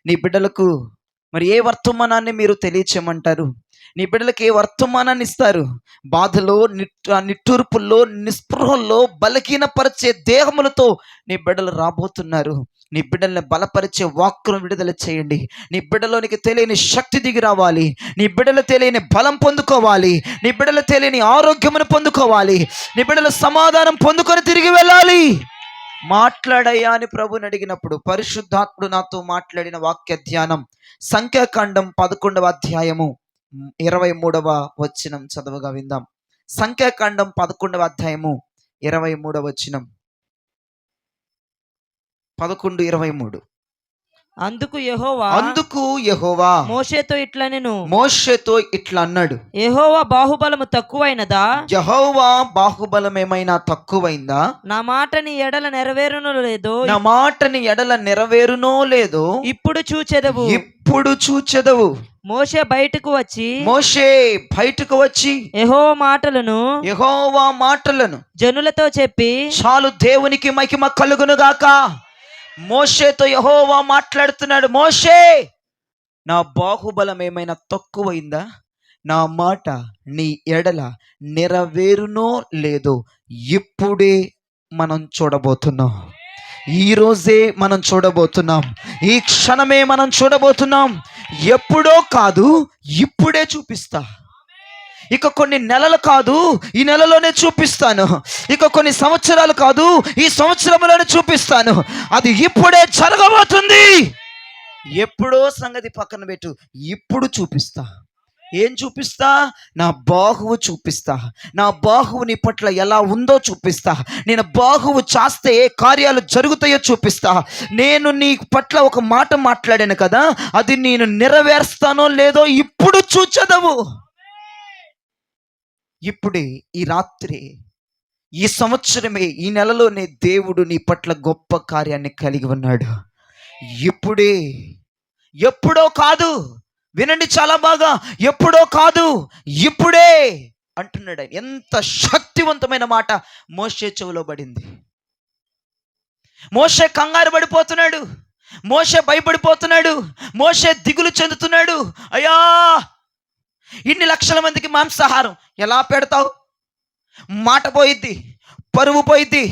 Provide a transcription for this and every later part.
నీ బిడ్డలకు మరి ఏ వర్తమానాన్ని మీరు తెలియచేయమంటారు? నీ బిడ్డలకు ఏ వర్తమానాన్ని ఇస్తారు? బాధలో, నిట్టూర్పుల్లో, నిస్పృహల్లో, బలహీనపరిచే దేహములతో నీ బిడ్డలు రాబోతున్నారు. నీ బిడ్డల్ని బలపరిచే వాక్కును విడుదల చేయండి. నీ బిడ్డలోనికి తెలియని శక్తి దిగి రావాలి. నీ బిడ్డలు తెలియని బలం పొందుకోవాలి. నీ బిడ్డలు తెలియని ఆరోగ్యమును పొందుకోవాలి. నీ బిడ్డలు సమాధానం పొందుకొని తిరిగి వెళ్ళాలి. మాట్లాడయ్యా అని ప్రభుని అడిగినప్పుడు పరిశుద్ధాత్ముడు నాతో మాట్లాడిన వాక్య ధ్యానం సంఖ్యాకాండం 11వ అధ్యాయము 23వ వచనం చదవగా విందాం. సంఖ్యాకాండం 11వ అధ్యాయము 23వ వచనం. 11:23. అందుకు యెహోవా మోషేతో ఇట్లా అన్నాడు, యెహోవా బాహుబలము తక్కువైనదా? యెహోవా బాహుబలం ఏమైనా తక్కువైందా? నా మాట నీ ఎడల నెరవేరునో లేదో ఇప్పుడు చూచెదవు. మోషే బయటకు వచ్చి యెహోవా మాటలను జనులతో చెప్పి, చాలు, దేవునికి మహిమ కలుగును గాక. మోషేతో యెహోవా మాట్లాడుతున్నాడు, మోషే, నా బాహుబలం ఏమైనా తక్కువైందా? నా మాట నీ ఎడల నెరవేరునో లేదో ఇప్పుడే మనం చూడబోతున్నాం. ఈరోజే మనం చూడబోతున్నాం. ఈ క్షణమే మనం చూడబోతున్నాం. ఎప్పుడో కాదు, ఇప్పుడే చూపిస్తా. ఇక కొన్ని నెలలు కాదు, ఈ నెలలోనే చూపిస్తాను. ఇక కొన్ని సంవత్సరాలు కాదు, ఈ సంవత్సరంలోనే చూపిస్తాను. అది ఇప్పుడే జరగబోతుంది. ఎప్పుడో సంగతి పక్కన పెట్టు, ఇప్పుడు చూపిస్తా. ఏం చూపిస్తా? నా బాహువు చూపిస్తా. నా బాహువు నీ పట్ల ఎలా ఉందో చూపిస్తా. నేను బాహువు చాస్తే ఏ కార్యాలు జరుగుతాయో చూపిస్తా. నేను నీ పట్ల ఒక మాట మాట్లాడాను కదా, అది నేను నెరవేర్స్తానో లేదో ఇప్పుడు చూచెదవు. ఇప్పుడే, ఈ రాత్రి, ఈ సంవత్సరమే, ఈ నెలలోనే దేవుడు నీ పట్ల గొప్ప కార్యాన్ని కలిగి ఉన్నాడు. ఇప్పుడే, ఎప్పుడో కాదు. వినండి చాలా బాగా, ఎప్పుడో కాదు, ఇప్పుడే అంటున్నాడు. ఎంత శక్తివంతమైన మాట మోషే చెవిలో పడింది. మోషే కంగారు పడిపోతున్నాడు. మోషే భయపడిపోతున్నాడు. మోషే దిగులు చెందుతున్నాడు. అయ్యా, ఇన్ని లక్షల మందికి మాంసాహారం ఎలా పెడతావు? మాట పోయిద్ది, పరువు పోయిద్ది,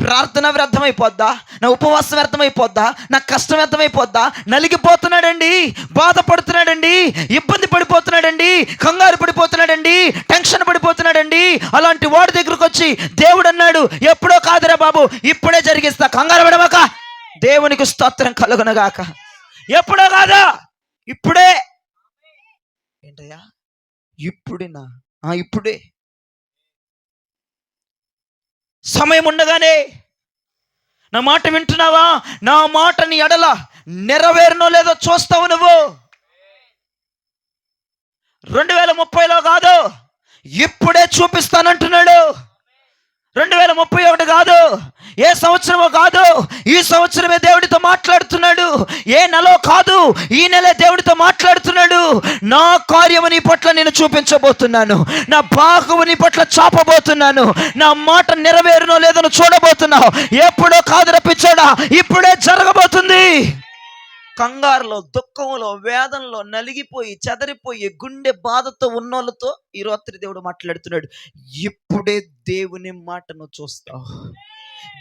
ప్రార్థన వ్యర్థమైపోద్దా, నా ఉపవాసం వ్యర్థమైపోద్దా, నా కష్టం వ్యర్థమైపోద్దా? నలిగిపోతున్నాడండి, బాధపడుతున్నాడండి, ఇబ్బంది పడిపోతున్నాడండి, కంగారు పడిపోతున్నాడండి, టెన్షన్ పడిపోతున్నాడండి. అలాంటి వాడి దగ్గరకు వచ్చి దేవుడు అన్నాడు, ఎప్పుడో కాదురా బాబు, ఇప్పుడే జరిగిస్తా, కంగారు పడమాక. దేవునికి స్తోత్రం కలుగునగాక. ఎప్పుడో కాదా, ఇప్పుడే. ఏంటయ్యా ఇప్పుడేనా? ఇప్పుడే. సమయం ఉండగానే నా మాట వింటున్నావా? నా మాట నీ ఎడల నెరవేరునో లేదో చూస్తావు నువ్వు. 2030లో కాదు, ఇప్పుడే చూపిస్తానంటున్నాడు. 2031 కాదు, ఏ సంవత్సరమో కాదు, ఈ సంవత్సరమే దేవుడితో మాట్లాడుతున్నాడు. ఏ నెలో కాదు, ఈ నెలే దేవుడితో మాట్లాడుతున్నాడు. నా కార్యము నీ పట్ల నేను చూపించబోతున్నాను. నా బాహువు నీ పట్ల చాపబోతున్నాను. నా మాట నెరవేరునో లేదో చూడబోతున్నావు. ఎప్పుడో కాదు రప్పించాడా, ఇప్పుడే జరగబోతుంది. కంగారులో, దుఃఖంలో, వేదనలో నలిగిపోయి చెదరిపోయి గుండె బాధతో ఉన్నోళ్ళతో ఈ రాత్రి దేవుడు మాట్లాడుతున్నాడు. ఇప్పుడే దేవుని మాటను చూస్తావు.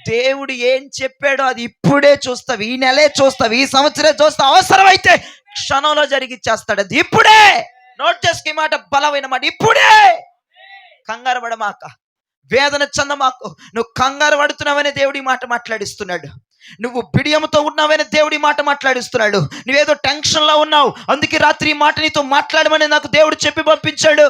దేవుడు ఏం చెప్పాడో అది ఇప్పుడే చూస్తావు. ఈ నెలే చూస్తావు, ఈ సంవత్సరం చూస్తావు. అవసరమైతే క్షణంలో జరిగిచ్చేస్తాడు. అది ఇప్పుడే. నోట్ చేసుకు, మాట బలమైన మాట. ఇప్పుడే. కంగారు పడమాక, వేదన చెందమాకు. నువ్వు కంగారు పడుతున్నావనే దేవుడి మాట మాట్లాడిస్తున్నాడు. నువ్వు బిడియంతో ఉన్నావని దేవుడి మాట మాట్లాడిస్తున్నాడు. నువ్వేదో టెన్షన్లో ఉన్నావు, అందుకే రాత్రి ఈ మాట నీతో మాట్లాడమని నాకు దేవుడు చెప్పి పంపించాడు.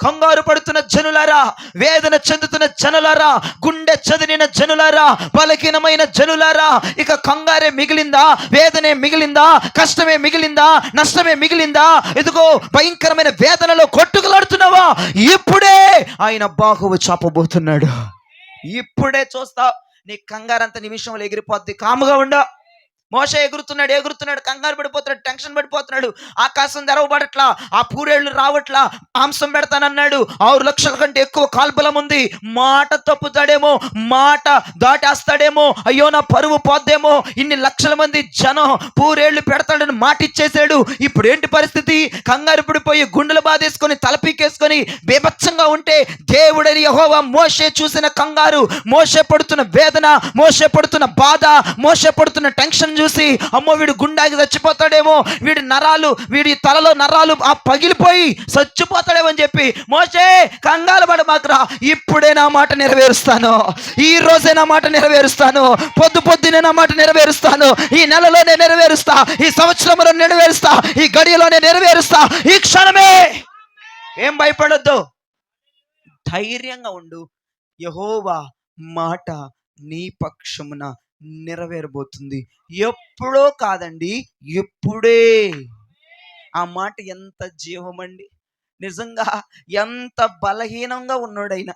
కంగారు పడుతున్న జనులారా, వేదన చెందుతున్న జనులారా, గుండె చదిరిన జనులారా, బలహీనమైన జనులారా, ఇక కంగారే మిగిలిందా? వేదనే మిగిలిందా? కష్టమే మిగిలిందా? నష్టమే మిగిలిందా? ఇదిగో భయంకరమైన వేదనలో కొట్టుకులాడుతున్నావా? ఇప్పుడే ఆయన బాహువు చాపబోతున్నాడు. ఇప్పుడే చూస్తా. నీ కంగారంత నిమిషంలో ఎగిరిపోద్ది. కాముగా ఉండ, మోషే ఎగురుతున్నాడు, కంగారు పడిపోతున్నాడు, టెన్షన్ పడిపోతున్నాడు. ఆకాశం తెరవబడట్లా, ఆ పూరేళ్లు రావట్లా. మాంసం పెడతానన్నాడు, 6 లక్షల కంటే ఎక్కువ కాల్బలం ఉంది. మాట తప్పుతాడేమో, మాట దాటేస్తాడేమో, అయ్యో నా పరువు పోద్దేమో, ఇన్ని లక్షల మంది జనం పూరేళ్లు పెడతాడని మాట ఇచ్చేసాడు. ఇప్పుడు ఏంటి పరిస్థితి? కంగారు పడిపోయి గుండెలు బాధేసుకొని తలపీకేసుకొని బీభత్సంగా ఉంటే, దేవుడని యెహోవా మోషే చూసిన కంగారు, మోషే పడుతున్న వేదన, మోషే పడుతున్న బాధ, మోషే పడుతున్న టెన్షన్ చూసి, అమ్మో వీడు గుండాకి చచ్చిపోతాడేమో, వీడి తలలో నరాలు పగిలిపోయి చచ్చిపోతాడేమో అని చెప్పి, మోషే కంగారు పడమాకురా, ఇప్పుడే నా మాట నెరవేరుస్తాను, ఈ రోజే నా మాట నెరవేరుస్తాను, పొద్దునే నా మాట నెరవేరుస్తాను, ఈ నెలలోనే నెరవేరుస్తా, ఈ సంవత్సరంలో నెరవేరుస్తా, ఈ గడియలోనే నెరవేరుస్తా, ఈ క్షణమే. ఏం భయపడొద్దు, ధైర్యంగా ఉండు. యెహోవా మాట నీ పక్షమున నెరవేరబోతుంది. ఎప్పుడో కాదండి, ఇప్పుడే. ఆ మాట ఎంత జీవమండి. నిజంగా ఎంత బలహీనంగా ఉన్నాడైనా,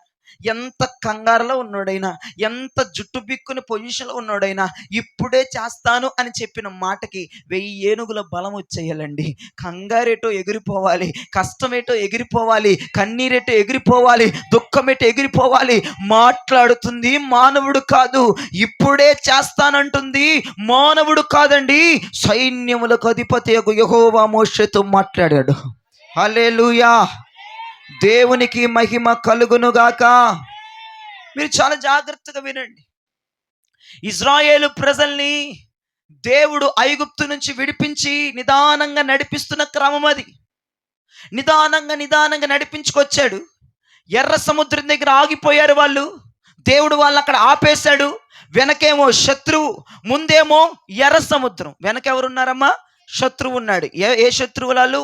ఎంత కంగారులో ఉన్నాడైనా, ఎంత జుట్టు బిక్కుని పొజిషన్లో ఉన్నాడైనా, ఇప్పుడే చేస్తాను అని చెప్పిన మాటకి 1000 ఏనుగుల బలం వచ్చేయాలండి. కంగారేటో ఎగిరిపోవాలి, కష్టమేటో ఎగిరిపోవాలి, కన్నీరేటో ఎగిరిపోవాలి, దుఃఖమేటో ఎగిరిపోవాలి. మాట్లాడుతుంది మానవుడు కాదు, ఇప్పుడే చేస్తానంటుంది మానవుడు కాదండి, సైన్యములకు అధిపతి యెహోవా మోషేతో మాట్లాడాడు. హల్లెలూయా, దేవునికి మహిమ కలుగునుగాక. మీరు చాలా జాగ్రత్తగా వినండి. ఇజ్రాయేలు ప్రజల్ని దేవుడు ఐగుప్తు నుంచి విడిపించి నిదానంగా నడిపిస్తున్న క్రమం అది. నిదానంగా నడిపించుకొచ్చాడు. ఎర్ర సముద్రం దగ్గర ఆగిపోయారు వాళ్ళు. దేవుడు వాళ్ళని అక్కడ ఆపేశాడు. వెనకేమో శత్రువు, ముందేమో ఎర్ర సముద్రం. వెనక ఎవరున్నారమ్మా? శత్రువు ఉన్నాడు. ఏ శత్రువులు?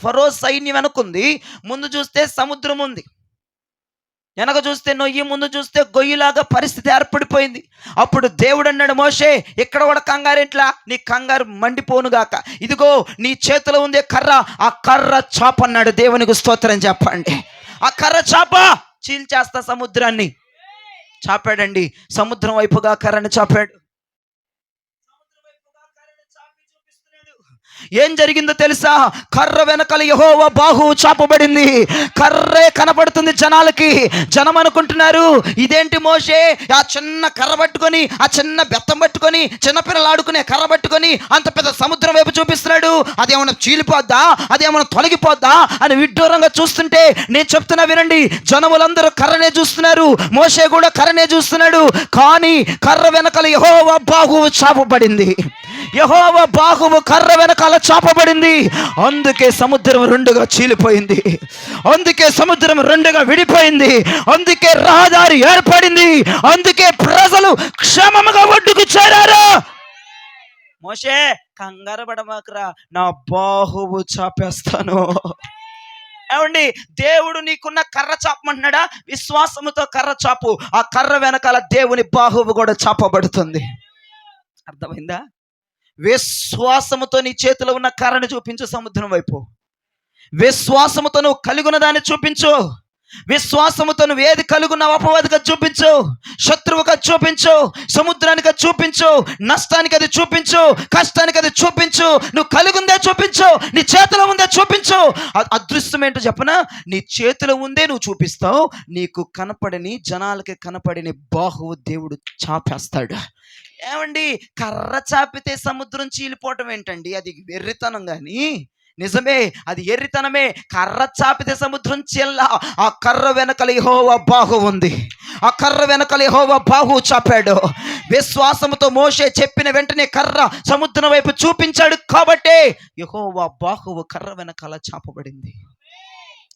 ఫరో సైన్యం వెనకుంది. ముందు చూస్తే సముద్రం ఉంది, వెనక చూస్తే నొయ్యి, ముందు చూస్తే గొయ్యిలాగా పరిస్థితి ఏర్పడిపోయింది. అప్పుడు దేవుడు అన్నాడు, మోషే ఇక్కడ కూడా కంగారేంట్లా, నీ కంగారు మండిపోనుగాక, ఇదిగో నీ చేతిలో ఉందే కర్ర, ఆ కర్ర చాప అన్నాడు. దేవునికి స్తోత్రం చెప్పండి. ఆ కర్ర చాప, చీల్చేస్తా సముద్రాన్ని. చాపాడండి, సముద్రం వైపుగా కర్రని చాపాడు. ఏం జరిగిందో తెలుసా? కర్ర వెనకాల యెహోవా బాహువు చాపబడింది. కర్రే కనపడుతుంది జనాలకి. జనం అనుకుంటున్నారు, ఇదేంటి మోషే ఆ చిన్న కర్ర పట్టుకొని, ఆ చిన్న బెత్తం పట్టుకొని, చిన్నపిల్లలు ఆడుకునే కర్ర పట్టుకొని అంత పెద్ద సముద్రం వైపు చూపిస్తున్నాడు, అదేమన్నా చీలిపోద్దా, అదేమన్నా తొలగిపోద్దా అని విడ్డూరంగా చూస్తుంటే, నేను చెప్తున్నా వినండి, జనములందరూ కర్రనే చూస్తున్నారు, మోషే కూడా కర్రనే చూస్తున్నాడు. కానీ కర్ర వెనకాల యెహోవా బాహువు చాపబడింది. యెహోవా బాహువు కర్ర వెనకాల చాపబడింది. అందుకే సముద్రం రెండుగా చీలిపోయింది, అందుకే సముద్రం రెండుగా విడిపోయింది, అందుకే రహదారి ఏర్పడింది, అందుకే ప్రజలు క్షేమముగా ఒడ్డుకు చేరారు. మోషే కంగారు పడమాకురా, నా బాహువు చాపేస్తాను. ఏమండి, దేవుడు నీకున్న కర్ర చాపమంటున్నాడా? విశ్వాసముతో కర్ర చాపు, ఆ కర్ర వెనకాల దేవుని బాహువు కూడా చాపబడుతుంది. అర్థమైందా? విశ్వాసముతో నీ చేతిలో ఉన్న కర్రను చూపించు సముద్రం వైపు. విశ్వాసముతో నువ్వు కలిగిన దాన్ని చూపించు. విశ్వాసముతో నువ్వు ఏది కలుగున్నావు అపవాదిగా చూపించు, శత్రువుగా చూపించు, సముద్రానికి అది చూపించు, నష్టానికి అది చూపించు, కష్టానికి అది చూపించు, నువ్వు కలిగిందే చూపించు, నీ చేతిలో ఉందే చూపించు. అదృష్టం ఏంటో చెప్పనా? నీ చేతిలో ఉందే నువ్వు చూపిస్తావు, నీకు కనపడని, జనాలకి కనపడని బాహువు దేవుడు చాపేస్తాడు. ఏమండి, కర్ర చాపితే సముద్రం చీలిపోవటం ఏంటండి? అది వెర్రితనం. కానీ నిజమే, అది ఎర్రితనమే. కర్ర చాపితే సముద్రం చీల్లా. ఆ కర్ర వెనకల యెహోవా బాహువు ఉంది, ఆ కర్ర వెనకల యెహోవా బాహువు చాపాడు. విశ్వాసముతో మోషే చెప్పిన వెంటనే కర్ర సముద్రం వైపు చూపించాడు కాబట్టే యెహోవా బాహువు కర్ర వెనకాల చాపబడింది.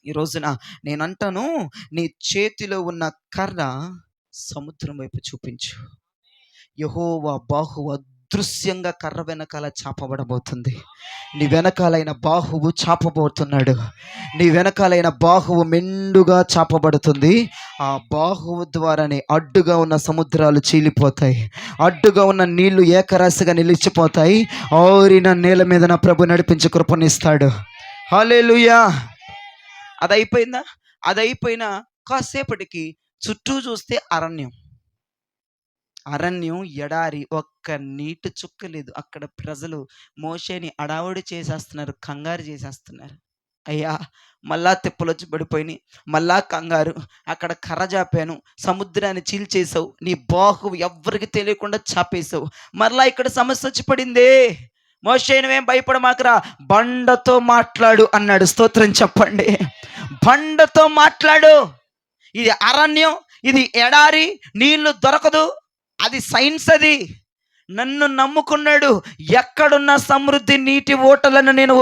ఈ రోజున నేనంటాను, నీ చేతిలో ఉన్న కర్ర సముద్రం వైపు చూపించు. యెహోవా బాహువు అదృశ్యంగా కర్ర వెనకాల చాపబడబోతుంది. నీ వెనకాలైన బాహువు చాపబోతున్నాడు. నీ వెనకాలైన బాహువు మెండుగా చాపబడుతుంది. ఆ బాహువు ద్వారానే అడ్డుగా ఉన్న సముద్రాలు చీలిపోతాయి, అడ్డుగా ఉన్న నీళ్లు ఏకరాశిగా నిలిచిపోతాయి. ఆరిన నేల మీద నా ప్రభు నడిపించి కృపనిస్తాడు. హల్లెలూయా. అదైపోయినా కాసేపటికి చుట్టూ చూస్తే అరణ్యం. అరణ్యం, ఎడారి, ఒక్క నీటి చుక్క లేదు. అక్కడ ప్రజలు మోషేని అడావుడి చేసేస్తున్నారు, కంగారు చేసేస్తున్నారు. అయ్యా, మళ్ళా తిప్పలొచ్చి పడిపోయినాయి, మళ్ళా కంగారు. అక్కడ కర్ర చాపాను, సముద్రాన్ని చీల్చేసావు, నీ బాహువు ఎవ్వరికి తెలియకుండా చాపేశావు. మరలా ఇక్కడ సమస్య వచ్చి పడిందే. మోషే నువ్వేం భయపడమాకరా, బండతో మాట్లాడు అన్నాడు. స్తోత్రం చెప్పండి. బండతో మాట్లాడు. ఇది అరణ్యం, ఇది ఎడారి, నీళ్లు దొరకదు, అది సైన్స్. అది నన్ను నమ్ముకున్నాడు, ఎక్కడున్న సమృద్ధి నీటి ఓటలను నేను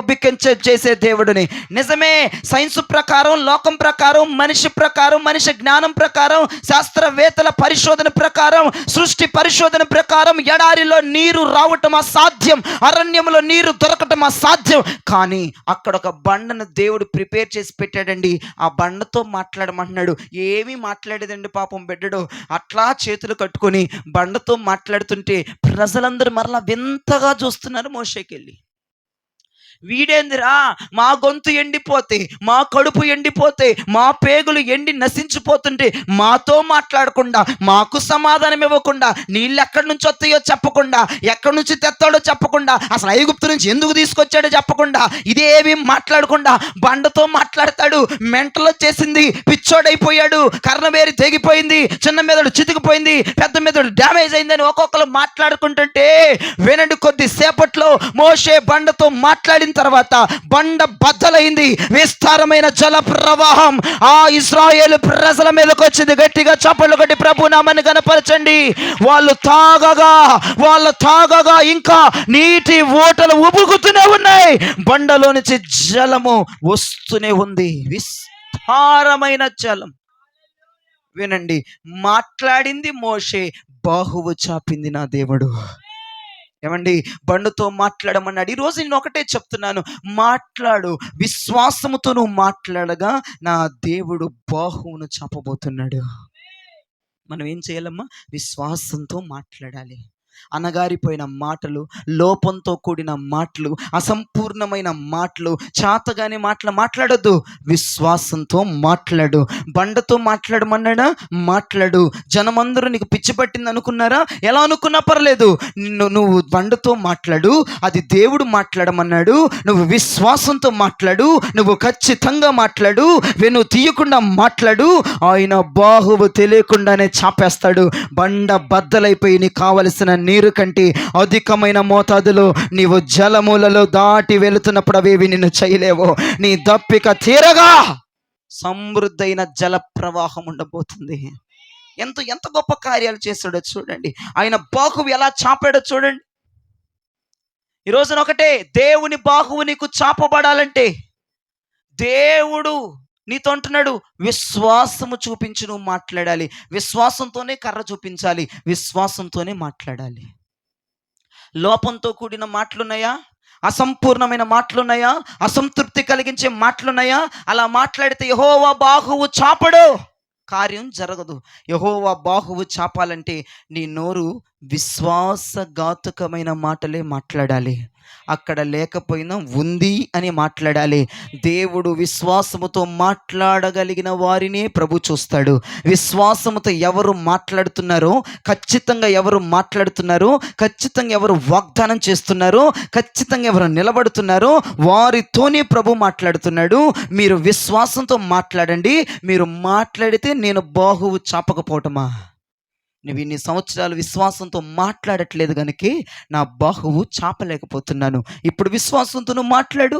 చేసే దేవుడిని. నిజమే, సైన్స్ ప్రకారం, లోకం ప్రకారం, మనిషి ప్రకారం, మనిషి జ్ఞానం ప్రకారం, శాస్త్రవేత్తల పరిశోధన ప్రకారం, సృష్టి పరిశోధన ప్రకారం ఎడారిలో నీరు రావటం అసాధ్యం, అరణ్యంలో నీరు దొరకటం అసాధ్యం. కానీ అక్కడ ఒక బండను దేవుడు ప్రిపేర్ చేసి పెట్టాడండి. ఆ బండతో మాట్లాడమంటున్నాడు. ఏమీ మాట్లాడేదండి పాపం బిడ్డడు. అట్లా చేతులు కట్టుకొని బండతో మాట్లాడుతుంటే ప్రజలందరూ మరలా వింతగా చూస్తున్నారు మోషేకెళ్ళి. వీడేందిరా, మా గొంతు ఎండిపోతే, మా కడుపు ఎండిపోతే, మా పేగులు ఎండి నశించిపోతుంటే మాతో మాట్లాడకుండా, మాకు సమాధానం ఇవ్వకుండా, నీళ్ళు ఎక్కడి నుంచి వస్తాయో చెప్పకుండా, ఎక్కడి నుంచి తెస్తాడో చెప్పకుండా, అసలు ఐగుప్తు నుంచి ఎందుకు తీసుకొచ్చాడో చెప్పకుండా, ఇదేమీ మాట్లాడకుండా బండతో మాట్లాడతాడు. మెంటలో చేసింది, పిచ్చోడైపోయాడు, కర్ణవేరి తెగిపోయింది, చిన్న మెదడు చితికిపోయింది, పెద్ద మెదడు డ్యామేజ్ అయిందని ఒక్కొక్కరు మాట్లాడుకుంటుంటే వినండి, కొద్దిసేపట్లో మోషే బండతో మాట్లాడిన తర్వాత బండ బద్దలైంది. విస్తారమైన జల ప్రవాహం ఆ ఇశ్రాయేలు ప్రజల మీదకి వచ్చింది. గట్టిగా చప్పట్లు కొట్టి ప్రభు నామాన్ని గణపరచండి. వాళ్ళు తాగగా ఇంకా నీటి ఓటలు ఉబుకుతూనే ఉన్నాయి, బండలో నుంచి జలము వస్తూనే ఉంది, విస్తారమైన జలం. వినండి, మాట్లాడింది మోషే, బాహువు చాపింది నా దేవుడు. ఏమండి, బండుతో మాట్లాడమన్నాడు. ఈరోజు నేను ఒకటే చెప్తున్నాను, మాట్లాడు. విశ్వాసముతో నువ్వు మాట్లాడగా నా దేవుడు బాహువును చాపబోతున్నాడు. మనం ఏం చేయాలమ్మా? విశ్వాసంతో మాట్లాడాలి. అనగారిపోయిన మాటలు, లోపంతో కూడిన మాటలు, అసంపూర్ణమైన మాటలు, చాతగానే మాటలు మాట్లాడొద్దు. విశ్వాసంతో మాట్లాడు. బండతో మాట్లాడమన్నాడా? మాట్లాడు. జనమందరూ నీకు పిచ్చి పట్టింది అనుకున్నారా? ఎలా అనుకున్నా పర్లేదు, నువ్వు బండతో మాట్లాడు. అది దేవుడు మాట్లాడమన్నాడు. నువ్వు విశ్వాసంతో మాట్లాడు. నువ్వు ఖచ్చితంగా మాట్లాడు. వెను తీయకుండా మాట్లాడు. ఆయన బాహువు తెలియకుండానే చాపేస్తాడు. బండ బద్దలైపోయి నీకు కావలసిన నీరు కంటే అధికమైన మోతాదులో నీవు జలములలో దాటి వెళుతున్నప్పుడు అవేవి నిన్ను చేయలేవు. నీ దప్పిక తీరగా సమృద్ధైన జల ప్రవాహం ఉండబోతుంది. ఎంత గొప్ప కార్యాలు చేస్తాడో చూడండి. ఆయన బాహువు ఎలా చాపాడో చూడండి. ఈ రోజున ఒకటే, దేవుని బాహువు నీకు చాపబడాలంటే దేవుడు నీతో అంటున్నాడు, విశ్వాసము చూపించి నువ్వు మాట్లాడాలి. విశ్వాసంతోనే కర్ర చూపించాలి, విశ్వాసంతోనే మాట్లాడాలి. లోపంతో కూడిన మాటలున్నాయా? అసంపూర్ణమైన మాటలున్నాయా? అసంతృప్తి కలిగించే మాటలున్నాయా? అలా మాట్లాడితే యెహోవా బాహువు చాపడు, కార్యం జరగదు. యెహోవా బాహువు చాపాలంటే నీ నోరు విశ్వాసఘాతుకమైన మాటలే మాట్లాడాలి. అక్కడ లేకపోయినా ఉంది అని మాట్లాడాలి. దేవుడు విశ్వాసముతో మాట్లాడగలిగిన వారినే ప్రభు చూస్తాడు. విశ్వాసముతో ఎవరు మాట్లాడుతున్నారో, ఖచ్చితంగా ఎవరు మాట్లాడుతున్నారో, ఖచ్చితంగా ఎవరు వాగ్దానం చేస్తున్నారో, ఖచ్చితంగా ఎవరు నిలబడుతున్నారో వారితోనే ప్రభు మాట్లాడుతున్నాడు. మీరు విశ్వాసంతో మాట్లాడండి. మీరు మాట్లాడితే నేను బాహువు చాపకపోవటమా? నువ్వు ఇన్ని సంవత్సరాలు విశ్వాసంతో మాట్లాడట్లేదు కనుక నా బాహువు చాపలేకపోతున్నాను. ఇప్పుడు విశ్వాసంతో నువ్వు మాట్లాడు.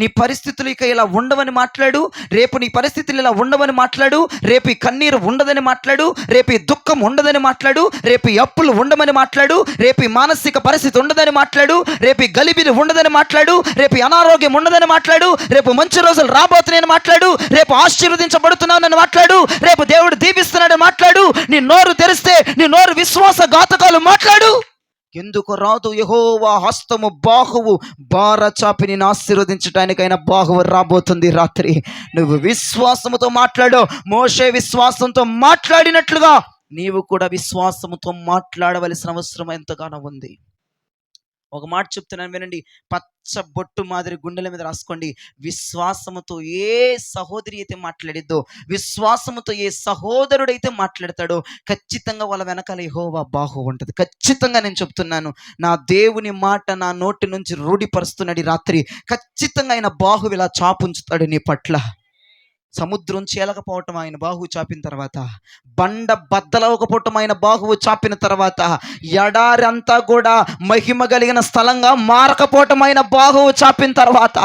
నీ పరిస్థితులు ఇక ఇలా ఉండవని మాట్లాడు. రేపు నీ పరిస్థితులు ఇలా ఉండవని మాట్లాడు. రేపు ఈ కన్నీరు ఉండదని మాట్లాడు. రేపు ఈ దుఃఖం ఉండదని మాట్లాడు. రేపు ఈ అప్పులు ఉండమని మాట్లాడు. రేపు ఈ మానసిక పరిస్థితి ఉండదని మాట్లాడు. రేపు ఈ గలిబిలి ఉండదని మాట్లాడు. రేపు ఈ అనారోగ్యం ఉండదని మాట్లాడు. రేపు మంచి రోజులు రాబోతున్నాయని మాట్లాడు. రేపు ఆశీర్వదించబడుతున్నానని మాట్లాడు. రేపు దేవుడు దీవిస్తున్నాడని మాట్లాడు. నీ నోరు తెరిస్తే నీ నోరు విశ్వాసఘాతకాలు మాట్లాడు. ఎందుకు రాదు? యెహోవా హస్తము, బాహువు బార చాపి నిన్ను ఆశీర్వదించడానికైనా బాహువు రాబోతుంది రాత్రి. నువ్వు విశ్వాసముతో మాట్లాడు. మోషే విశ్వాసంతో మాట్లాడినట్లుగా నీవు కూడా విశ్వాసముతో మాట్లాడవలసిన అవసరం ఎంతగానో ఉంది. ఒక మాట చెప్తున్నాను వినండి, పచ్చ బొట్టు మాదిరి గుండెల మీద రాసుకోండి. విశ్వాసముతో ఏ సహోదరి అయితే మాట్లాడిద్దో, విశ్వాసముతో ఏ సహోదరుడైతే మాట్లాడతాడో, ఖచ్చితంగా వాళ్ళ వెనకాల యెహోవా బాహు ఉంటుంది. ఖచ్చితంగా నేను చెప్తున్నాను, నా దేవుని మాట నా నోటి నుంచి రూఢిపరుస్తున్నాడు ఈ రాత్రి. ఖచ్చితంగా ఆయన బాహు ఇలా చాపుంచుతాడు నీ పట్ల. సముద్రం చీలకపోవటం ఆయన బాహువు చాపిన తర్వాత, బండ బద్దలవకపోవటం ఆయన బాహువు చాపిన తర్వాత, ఎడారంతా కూడా మహిమ కలిగిన స్థలంగా మారకపోవటం ఆయన బాహువు చాపిన తర్వాత,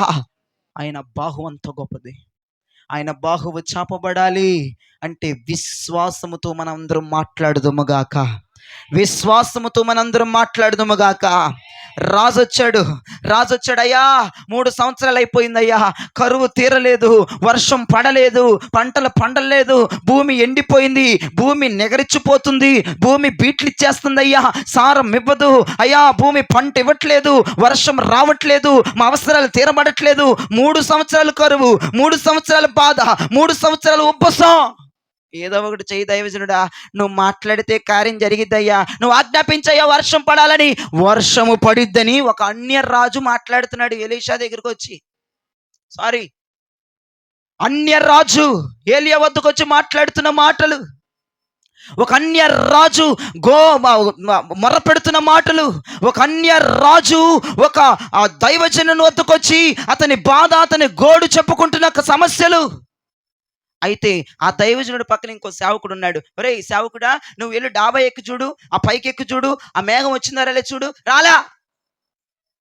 ఆయన బాహువు అంత గొప్పది. ఆయన బాహువు చాపబడాలి అంటే విశ్వాసముతో మనందరం మాట్లాడుదుముగాక. విశ్వాసముతో మనందరం మాట్లాడుదుముగాక. రాజు వచ్చాడు, అయ్యా 3 సంవత్సరాలు అయిపోయిందయ్యా, కరువు తీరలేదు, వర్షం పడలేదు, పంటలు పండలేదు, భూమి ఎండిపోయింది, భూమి నెగరిచ్చిపోతుంది, భూమి బీట్లిచ్చేస్తుంది అయ్యా, సారం ఇవ్వదు అయ్యా, భూమి పంట ఇవ్వట్లేదు, వర్షం రావట్లేదు, మా అవసరాలు తీరబడట్లేదు, 3 సంవత్సరాలు కరువు, 3 సంవత్సరాల బాధ, 3 సంవత్సరాలు ఉపసం. ఏదో ఒకటి చెయ్యి దైవజనుడా, నువ్వు మాట్లాడితే కార్యం జరిగిద్దయ్యా, నువ్వు ఆజ్ఞాపించయ్యా వర్షం పడాలని. వర్షము పడిద్దని ఒక అన్య రాజు మాట్లాడుతున్నాడు ఎలీషా దగ్గరికి వచ్చి. అన్య రాజు ఏలియా వద్దకు వచ్చి మాట్లాడుతున్న మాటలు, ఒక అన్య రాజు మొరపెడుతున్న మాటలు, ఒక అన్య రాజు ఒక దైవజనుని వద్దకు వచ్చి అతని బాధ, అతని గోడు చెప్పుకుంటున్న సమస్యలు. అయితే ఆ దైవజనుడి పక్కన ఇంకో సేవకుడు ఉన్నాడు. ఒరేయ్ సేవకుడా, నువ్వు వెళ్ళి డాబా ఎక్కి చూడు, ఆ పైకి ఎక్కి చూడు, ఆ మేఘం వచ్చిందా రాలే చూడు. రాలా.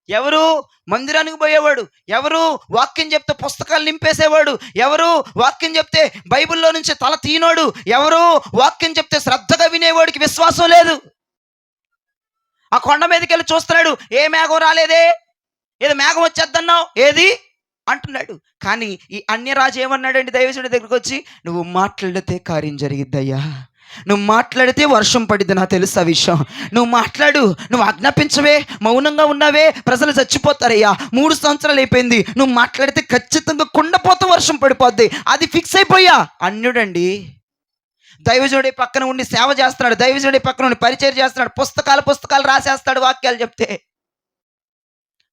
ఎవరు? మందిరానికి పోయేవాడు, ఎవరు వాక్యం చెప్తే పుస్తకాలు నింపేసేవాడు, ఎవరు వాక్యం చెప్తే బైబిల్లో నుంచి తల తీనోడు, ఎవరు వాక్యం చెప్తే శ్రద్ధగా వినేవాడికి విశ్వాసం లేదు. ఆ కొండ మీదకి వెళ్ళి చూస్తున్నాడు, ఏ మేఘం రాలేదే, ఏదో మేఘం వచ్చేద్దన్నావు, ఏది అంటున్నాడు. కానీ ఈ అన్యరాజు ఏమన్నాడండి దైవజనుడి దగ్గరికి వచ్చి, నువ్వు మాట్లాడితే కార్యం జరిగిద్దయ్యా, నువ్వు మాట్లాడితే వర్షం పడిద్ది, నాకు తెలుసు ఆ విషయం, నువ్వు మాట్లాడు, నువ్వు ఆజ్ఞాపించవే, మౌనంగా ఉన్నావే, ప్రజలు చచ్చిపోతారయ్యా, 3 సంవత్సరాలు అయిపోయింది, నువ్వు మాట్లాడితే ఖచ్చితంగా కుండపోత వర్షం పడిపోద్ది, అది ఫిక్స్ అయిపోయా. అన్యుడండి. దైవజనుడి పక్కన ఉండి సేవ చేస్తున్నాడు, దైవజనుడి పక్కన ఉండి పరిచయం చేస్తున్నాడు, పుస్తకాలు రాసేస్తాడు వాక్యాలు చెప్తే.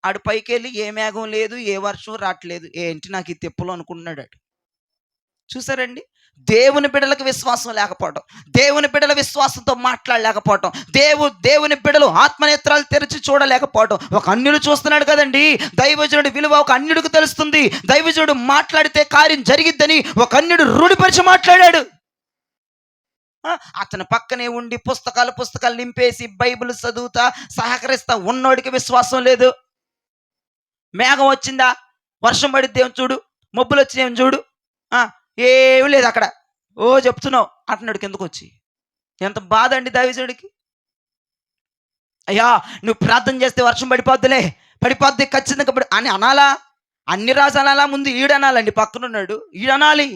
ఆడు పైకి వెళ్ళి ఏ మేఘం లేదు, ఏ వర్షం రావట్లేదు, ఏంటి నాకు ఈ తెప్పులు అనుకుంటున్నాడు. చూసారండి, దేవుని బిడ్డలకు విశ్వాసం లేకపోవడం, దేవుని బిడ్డల విశ్వాసంతో మాట్లాడలేకపోవటం, దేవుని బిడ్డలు ఆత్మనేత్రాలు తెరిచి చూడలేకపోవడం. ఒక అన్యుడు చూస్తున్నాడు కదండి, దైవజనుడి విలువ ఒక అన్యుడికి తెలుస్తుంది. దైవజనుడు మాట్లాడితే కార్యం జరిగిద్దని ఒక అన్యుడు రూఢిపరిచి మాట్లాడాడు. అతని పక్కనే ఉండి పుస్తకాలు నింపేసి బైబిల్ చదువుతా సహకరిస్తా ఉన్నోడికి విశ్వాసం లేదు. మేఘం వచ్చిందా, వర్షం పడిద్ది ఏం చూడు, మబ్బులు వచ్చినాయేం చూడు, ఏమి లేదు అక్కడ, ఓ చెప్తున్నావు అంటున్నాడు కిందకు వచ్చి. ఎంత బాధ అండి దైవజనుడికి. అయ్యా నువ్వు ప్రార్థన చేస్తే వర్షం పడిపోద్ది ఖచ్చితంగా అని అనాలా? అన్ని రాజు అనాలా? ముందు ఈడనాలండి, పక్కనున్నాడు ఈడనాలి.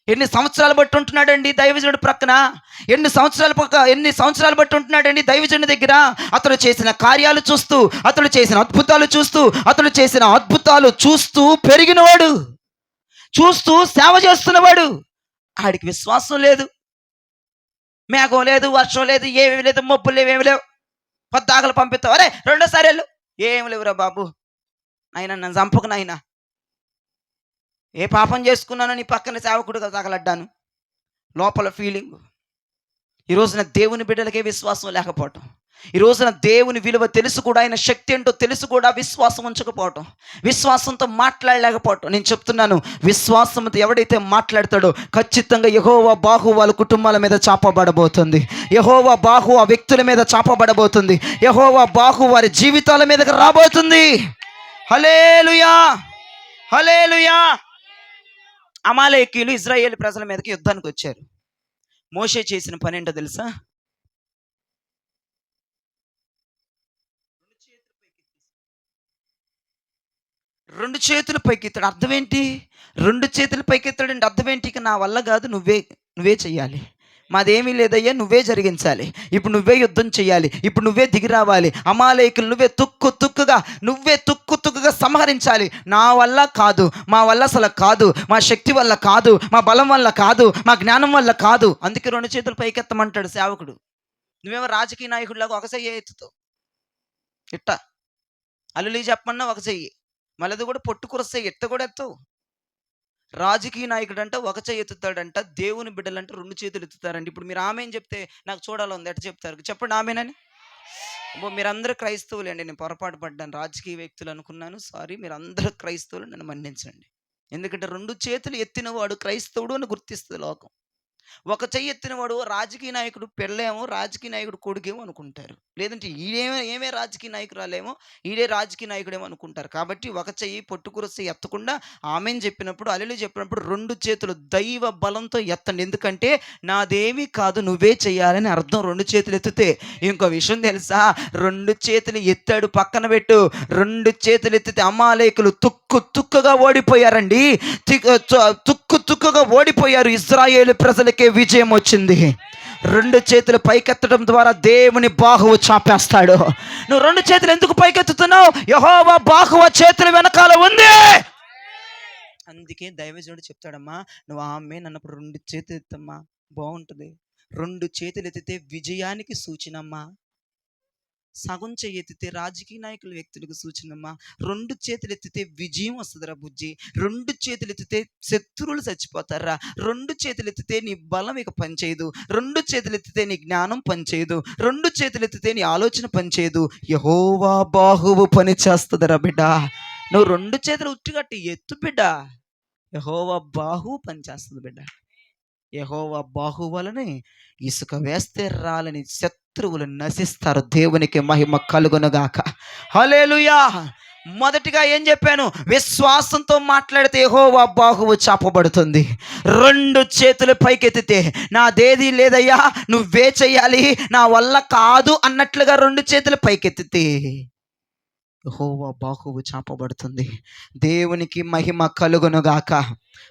ఎన్ని సంవత్సరాలు బట్టి ఉంటున్నాడండి దైవజనుడి ప్రక్కన, ఎన్ని సంవత్సరాలు బట్టి ఉంటున్నాడండి దైవజనుడి దగ్గర. అతడు చేసిన కార్యాలు చూస్తూ, అతడు చేసిన అద్భుతాలు చూస్తూ పెరిగినవాడు, చూస్తూ సేవ చేస్తున్నవాడు. ఆడికి విశ్వాసం లేదు. మేఘం లేదు, వర్షం లేదు, ఏమీ లేదు, మబ్బులు లేవు, ఏమి లేవు. పొద్దాకలు పంపిస్తావు, అరే రెండోసారి వెళ్ళు, ఏమి లేవురా బాబు, నాయన నన్ను చంపకు నాయన, ఏ పాపం చేసుకున్నానో నీ పక్కన సేవకుడుగా తగలడ్డాను, లోపల ఫీలింగ్. ఈ రోజున దేవుని బిడ్డలకే విశ్వాసం లేకపోవటం, ఈ రోజున దేవుని విలువ తెలుసు కూడా, ఆయన శక్తి ఏంటో తెలుసు కూడా విశ్వాసం ఉంచకపోవటం, విశ్వాసంతో మాట్లాడలేకపోవటం. నేను చెప్తున్నాను, విశ్వాసంతో ఎవడైతే మాట్లాడతాడో ఖచ్చితంగా యెహోవా బాహు వాళ్ళ కుటుంబాల మీద చాపబడబోతుంది, యెహోవా బాహు ఆ వ్యక్తుల మీద చాపబడబోతుంది, యెహోవా బాహు వారి జీవితాల మీదకి రాబోతుంది. హల్లెలూయా, హల్లెలూయా. అమాలేకీయులు ఇశ్రాయేలు ప్రజల మీదకి యుద్ధానికి వచ్చారు. మోషే చేసిన పని ఏంటో తెలుసా? రెండు చేతులు పైకెత్తాడు. అర్థం ఏంటి? 2 చేతులు పైకెత్తాడంటే అర్థం ఏంటి? ఇక నా వల్ల కాదు, నువ్వే చెయ్యాలి, మాదేమీ లేదయ్యా, నువ్వే జరిగించాలి, ఇప్పుడు నువ్వే యుద్ధం చేయాలి, ఇప్పుడు నువ్వే దిగి రావాలి, అమాలేకులు నువ్వే తుక్కుగా సంహరించాలి. నా వల్ల కాదు, మా వల్ల అసలు కాదు, మా శక్తి వల్ల కాదు, మా బలం వల్ల కాదు, మా జ్ఞానం వల్ల కాదు. అందుకే 2 చేతులు పైకెత్తమంటాడు సేవకుడు. నువ్వేమో రాజకీయ నాయకుడిలాగా ఒకసారి ఎత్తుతావు, ఇట్ట అల్లులి చెప్పమన్నా ఒక చెయ్యి, మళ్ళీ అది కూడా పొట్టుకురస్తే ఎత్త కూడా ఎత్తవు. రాజకీయ నాయకుడు అంట ఒక చెయ్యి ఎత్తుతాడంట, దేవుని బిడ్డలంటే 2 చేతులు ఎత్తుతారండి. ఇప్పుడు మీరు ఆమెన్ చెప్తే నాకు చూడాలని ఎట్ట చెప్తారు చెప్పండి ఆమెనని. మీరందరూ క్రైస్తవులేండి, నేను పొరపాటు పడ్డాను, రాజకీయ వ్యక్తులు అనుకున్నాను, సారీ. మీరందరూ క్రైస్తవులు, నన్ను మన్నించండి. ఎందుకంటే 2 చేతులు ఎత్తినవాడు క్రైస్తవుడు అని గుర్తిస్తుంది లోకం. ఒక చెయ్యి ఎత్తినవాడు రాజకీయ నాయకుడు పెళ్ళేమో, రాజకీయ నాయకుడు కొడుకేమో అనుకుంటారు. లేదంటే ఏమే రాజకీయ నాయకురాలేమో, ఈడే రాజకీయ నాయకుడేమో అనుకుంటారు. కాబట్టి ఒక చెయ్యి పొట్టుకురస్తే ఎత్తకుండా ఆమెన్ చెప్పినప్పుడు, అల్లెలు చెప్పినప్పుడు 2 చేతులు దైవ బలంతో ఎత్తండి. ఎందుకంటే నాదేమీ కాదు, నువ్వే చెయ్యాలని అర్థం 2 చేతులు ఎత్తితే. ఇంకో విషయం తెలుసా, 2 చేతులు ఎత్తాడు పక్కన పెట్టు. 2 చేతులు ఎత్తితే అమాలేకులు తుక్కుగా ఓడిపోయారండి. తుక్కుగా ఓడిపోయారు. ఇశ్రాయేలు ప్రజలకే విజయం వచ్చింది. 2 చేతులు పైకెత్తడం ద్వారా దేవుని బాహువు చాపేస్తాడు. నువ్వు 2 చేతులు ఎందుకు పైకెత్తుతున్నావు? యెహోవా బాహువు చేతుల వెనకాల ఉంది. అందుకే దైవజనుడు చెప్తాడమ్మా, నువ్వు ఆమె నన్నప్పుడు 2 చేతులు ఎత్తమ్మా, బాగుంటుంది. 2 చేతులు ఎత్తితే విజయానికి సూచనమ్మా. సగం చెయ్యి ఎత్తితే రాజకీయ నాయకుల వ్యక్తులకు సూచనమ్మా. 2 చేతులు ఎత్తితే విజయం వస్తుందిరా బుజ్జి. 2 చేతులు ఎత్తితే శత్రువులు చచ్చిపోతారా. 2 చేతులు ఎత్తితే నీ బలం ఇక పనిచేయదు. 2 చేతులు ఎత్తితే నీ జ్ఞానం పనిచేయదు. 2 చేతులు ఎత్తితే నీ ఆలోచన పనిచేయదు. యెహోవా బాహువు పని చేస్తుందిరా బిడ్డ. నువ్వు 2 చేతులు ఉట్టిగట్టి ఎత్తు బిడ్డ, యెహోవా బాహువు పని చేస్తుంది బిడ్డ. యెహోవా బాహువు వలనే ఇసుక వేస్తే రాలని శత్రువులు నశిస్తారు. దేవునికి మహిమ కలుగునుగాక. హల్లెలూయా. మొదటిగా ఏం చెప్పాను? విశ్వాసంతో మాట్లాడితే యెహోవా బాహువు చాపబడుతుంది. 2 చేతులు పైకెత్తితే నాదేది లేదయ్యా, నువ్వే చెయ్యాలి, నా వల్ల కాదు అన్నట్లుగా 2 చేతులు పైకెత్తితే యెహోవా బాహువు చాపబడుతుంది. దేవునికి మహిమ కలుగునుగాక.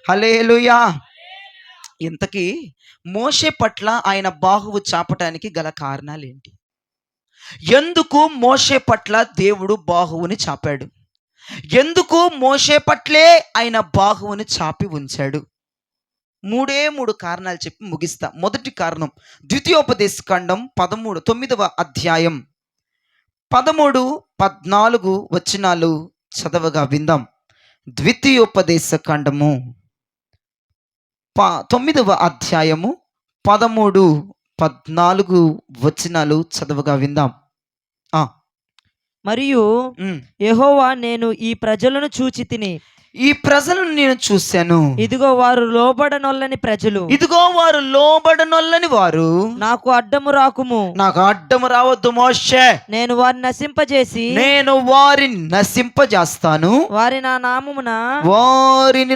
హల్లెలూయా. ఇంతకీ మోషే పట్ల ఆయన బాహువు చాపటానికి గల కారణాలు ఏంటి? ఎందుకు మోషే పట్ల దేవుడు బాహువుని చాపాడు? ఎందుకు మోషే పట్లే ఆయన బాహువుని చాపి ఉంచాడు? 3 కారణాలు చెప్పి ముగిస్తా. మొదటి కారణం, ద్వితీయోపదేశకాండం 9వ అధ్యాయం 13, 14 వచనాలు చదవగా విందాం. ద్వితీయోపదేశకాండము 9వ అధ్యాయము 13, 14 వచనాలు చదవగా విందాం. మరియు యెహోవా, నేను ఈ ప్రజలను చూచి తిని, ఈ ప్రజలను నేను చూశాను, ఇదిగో వారు లోబడనొల్లని ప్రజలు, ఇదిగో వారు లోబడనొల్లని వారు, నాకు అడ్డము రాకుము, నాకు అడ్డము రావద్దు మోషే, నేను వారిని నశింపజేసి, నేను వారిని నశింపజేస్తాను, వారిని